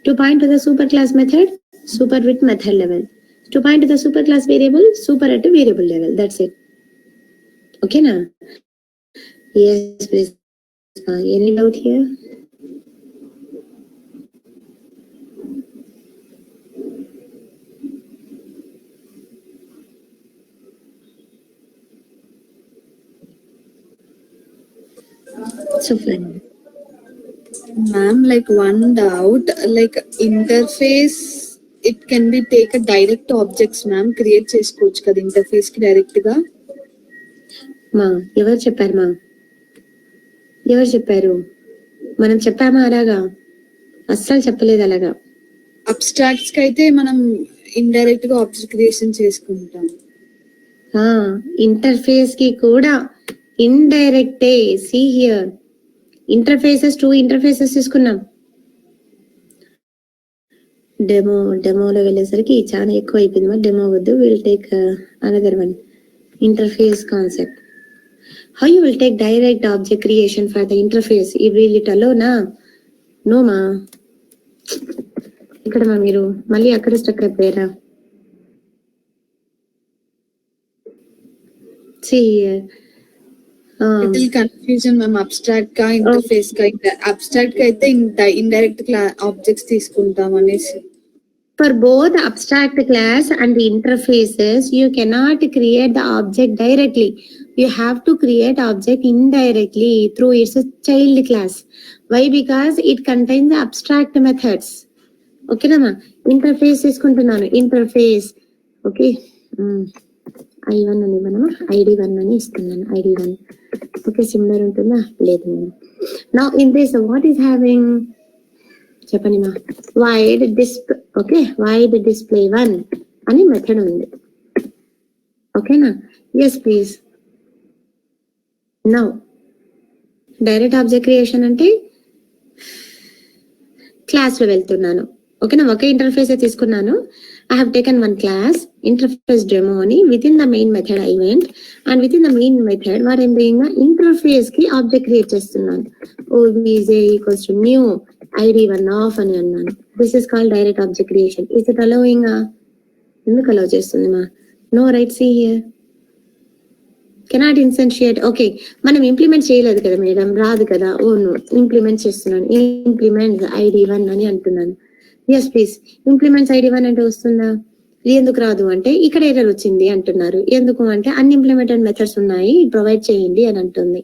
[SPEAKER 1] To point to the superclass method, super with method level. To point to the superclass variable, super at the variable level. That's it. Okay, na? Yes, please. Any doubt here? So fine.
[SPEAKER 2] Ma'am, like one doubt, like interface, it can be take a direct objects, ma'am, create చేసుకోవచ్చు కదా interface కి direct గా.
[SPEAKER 1] మా ఎవరు చెప్పారు మా? ఎవరు చెప్పారు? మనం చెప్పామా అలాగా? అస్సలు చెప్పలేదు అలాగా.
[SPEAKER 2] అబ్స్ట్రాక్ట్స్ కి అయితే మనం ఇండైరెక్ట్ గా ఆబ్జెక్ట్ క్రియేషన్ చేసుకుంటాం.
[SPEAKER 1] ఇంటర్ఫేస్ కి కూడా ఇండైరెక్టే. సీ హియర్, ఇంటర్ఫేసెస్ 2 ఇంటర్ఫేసెస్ తీసుకున్నాం. డెమోలో వెళ్ళేసరికి చాలా ఎక్కువ అయిపోయింది. డెమో వద్దు, will take another one. Interface concept. How you will take direct object creation for the interface? ఈ విల్ ఇట్ అలోనా? నో మా. ఇక్కడ మా మీరు మళ్ళీ అక్కడ స్టక్ అయిపోయారా? See here.
[SPEAKER 2] Little confusion ma'am, abstract గా ఇంటర్ఫేస్ గా. అబ్స్ట్రాక్ట్ గా అయితే ఇండైరెక్ట్ ఆబ్జెక్ట్స్ తీసుకుంటాం అనేసి.
[SPEAKER 1] For both abstract class and the interfaces, you cannot create the object directly. you have to create object indirectly through its child class. Why? Because it contains the abstract methods. Okay nama, interface తీసుకుంటున్నాను, interface. Okay, I1 అని ఇవ్వనమా, ID1 అని ఇస్తున్నాను, ID1. Okay, similar ఉంటుందా? లేదు. Now in this, what is having, చెప్పండి మా, void display. Okay, void display 1 అని method ఉంది. ఓకేనా? yes please. Now direct object creation అంటే క్లాస్ లో వెళ్తున్నాను. ఓకేనా? ఒకే ఇంటర్ఫేస్ తీసుకున్నాను. I have taken one class, interface demo అని, within the main method I went, and within the main method what I'm doing, interface కి object create చేస్తున్నాను. obj equals to new id1 off అని అన్నాను. This is called direct object creation. Is it allowing? ఎందుకు allow చేస్తుంది మా? No, right? See here, cannot instantiate. Okay, మనం implement చేయలేదు కదా మేడం, రాదు కదా. ఓను ఇంప్లిమెంట్ చేస్తున్నాను, ఇంప్లిమెంట్ ID1 అని అంటున్నాను. ఎస్ ప్లీజ్, ఇంప్లిమెంట్స్ ID1 అంటే వస్తుందా? ఎందుకు రాదు అంటే ఇక్కడ ఎర్రర్ వచ్చింది అంటున్నారు. ఎందుకు అంటే అన్ఇంప్లిమెంటెడ్ మెథడ్స్ ఉన్నాయి, ప్రొవైడ్ చేయండి అని అంటుంది,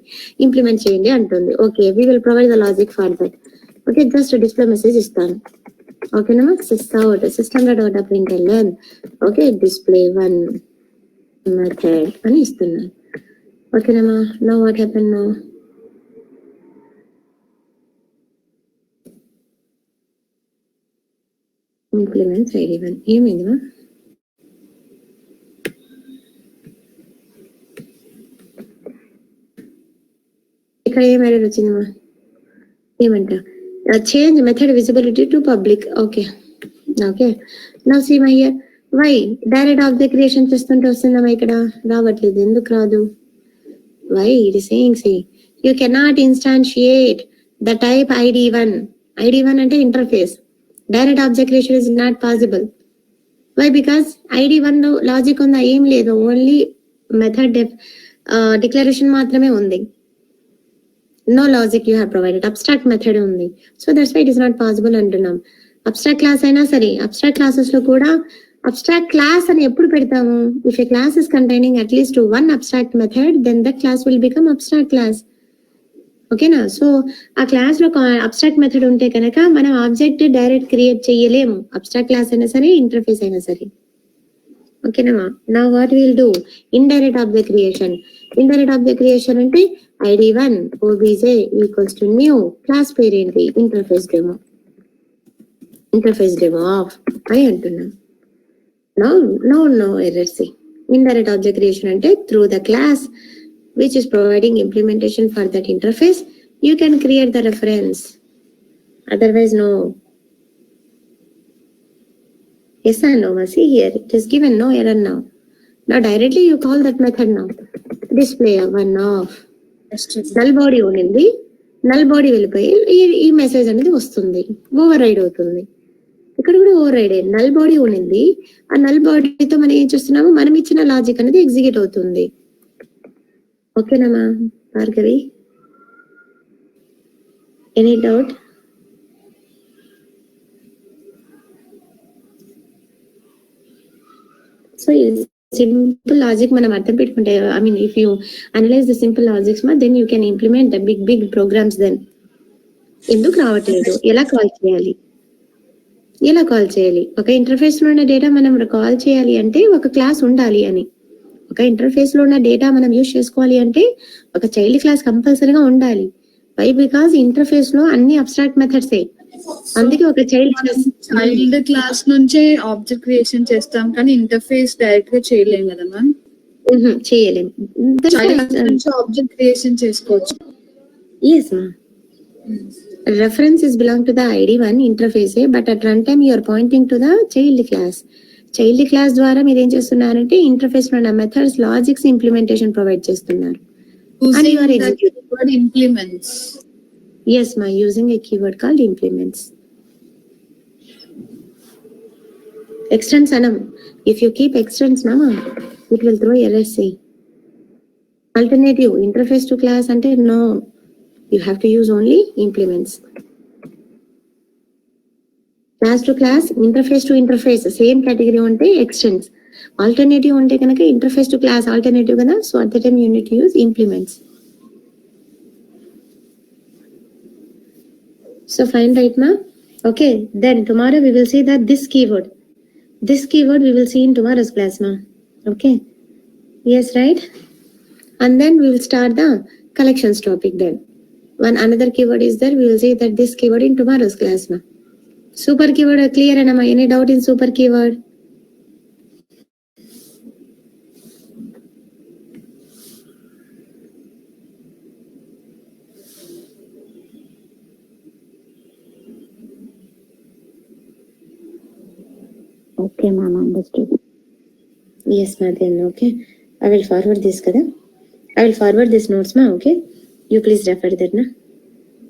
[SPEAKER 1] ఇంప్లిమెంట్ చేయండి అంటుంది. Okay, we will provide the logic for that. Okay, just display message ఇస్తాను. ఓకేనా? system.out.println. ఓకే, display 1 మెథడ్ అని ఇస్తున్నాను. ఓకేనా? Now what happen now? Implements ID1 ఏమైందిమా? ఇక్కడ ఏం ఎర్రర్ వచ్చిందమ్మా? ఏమంట? Change method visibility to public. Okay okay, now see my here, why direct object creation చేస్తుంటే వస్తుందమ్మా, ఇక్కడ రావట్లేదు. ఎందుకు రాదు? why it is saying, see, you cannot instantiate the type ID1. ID1 అంటే interface, direct object creation is not possible. Why? Because ID1 లో logic ఉందా? ఏం లేదు, ఓన్లీ మెథడ్ డిక్లరేషన్ మాత్రమే ఉంది. no logic you have provided, abstract method ఉంది. so that's why it is not possible అంటున్నాం. Abstract class అయినా సరే, అబ్స్ట్రాక్ట్ క్లాసెస్ లో కూడా అబ్స్ట్రాక్ట్ క్లాస్ అని ఎప్పుడు పెడతాము? If a class is containing at least one abstract method, then that class will become abstract class. ఓకేనా? సో ఆ క్లాస్ లో అబ్స్ట్రాక్ట్ మెథడ్ ఉంటే కనుక మనం ఆబ్జెక్ట్ డైరెక్ట్ క్రియేట్ చేయలేము, అబ్స్ట్రాక్ట్ క్లాస్ అయినా సరే, ఇంటర్ఫేస్ అయినా సరే. ఓకేనా? Now what will do, indirect object creation. Indirect object creation అంటే ID1 obj equals to new class పేరేంటి? Interface demo. Interface demo of అని అంటున్నాం. No error. See, indirect object creation ante through the class which is providing implementation for that interface, you can create the reference. Otherwise, no. Yes or no? See here, it is given no error now. Now directly you call that method now. Display 1 off. Null body unindi. Null body వెళ్ళిపోయి ఈ message అనేది వస్తుంది, over ride అవుతుంది. ఇక్కడ కూడా over ride అయ్యింది. Null body ఉండింది, ఆ నల్ బాడీతో మనం ఏం చేస్తున్నాము, మనం ఇచ్చిన లాజిక్ అనేది ఎగ్జిక్యూట్ అవుతుంది. ఓకేనమ్మా Bhargavi? Any doubt? So simple logic మనం అర్థం పెట్టుకుంటే, I mean if you analyze the simple logics మా, then you can implement the big programs. దెన్ ఎందుకు రావట్లేదు? ఎలా కాల్ చేయాలి? ఒక ఇంటర్ఫేస్ లో ఉన్న డేటా మనం కాల్ చేయాలి అంటే ఒక క్లాస్ ఉండాలి అని. ఒక ఇంటర్ఫేస్ లో ఉన్న డేటా మనం యూజ్ చేసుకోవాలి అంటే ఒక చైల్డ్ క్లాస్ కంపల్సరీగా ఉండాలి. వై? బికాస్ ఇంటర్ఫేస్ లో అన్ని అబ్స్ట్రాక్ట్ మెథడ్స్, అందుకే ఒక చైల్డ్
[SPEAKER 2] క్లాస్ నుంచే ఆబ్జెక్ట్ క్రియేషన్ చేస్తాం, కానీ ఇంటర్ఫేస్ డైరెక్ట్ గా చేయలేం కదా మ్యామ్?
[SPEAKER 1] చేయలేం.
[SPEAKER 2] ఆబ్జెక్ట్ క్రియేషన్ చేసుకోవచ్చు.
[SPEAKER 1] ఎస్ మా, references belong to the ID1 interface, but at runtime you are pointing to the child class. Child class ద్వారా మీరు ఏం చేస్తున్నారంటే ఇంటర్ఫేస్ లో ఉన్న మెథడ్స్, లాజిక్స్ ఇంప్లిమెంటేషన్ ప్రొవైడ్ చేస్తున్నారు. And you are executing
[SPEAKER 2] implements.
[SPEAKER 1] Yes ma, using a keyword called implements. Extends anam, if you keep extends nama, it will throw errors. Alternative interface to class ante no, you have to use only implements. Class to class, interface to interface, same category unte extends. Alternative ఉంటే కనుక interface to class alternative కదా, so at the time you need to use implements. So fine, right, ma? Okay, then tomorrow we will see that this keyword we will see in tomorrow's class, ma. Okay, yes, right? And then we will start the collections topic then. One another keyword is there, we will see that this keyword in tomorrow's class, ma. Super keyword clear, and any doubt in super keyword?
[SPEAKER 5] Okay, ma'am, understood.
[SPEAKER 1] Yes, ma, then okay. I will forward this, kada. I will forward this notes, ma, okay? You please refer that, na.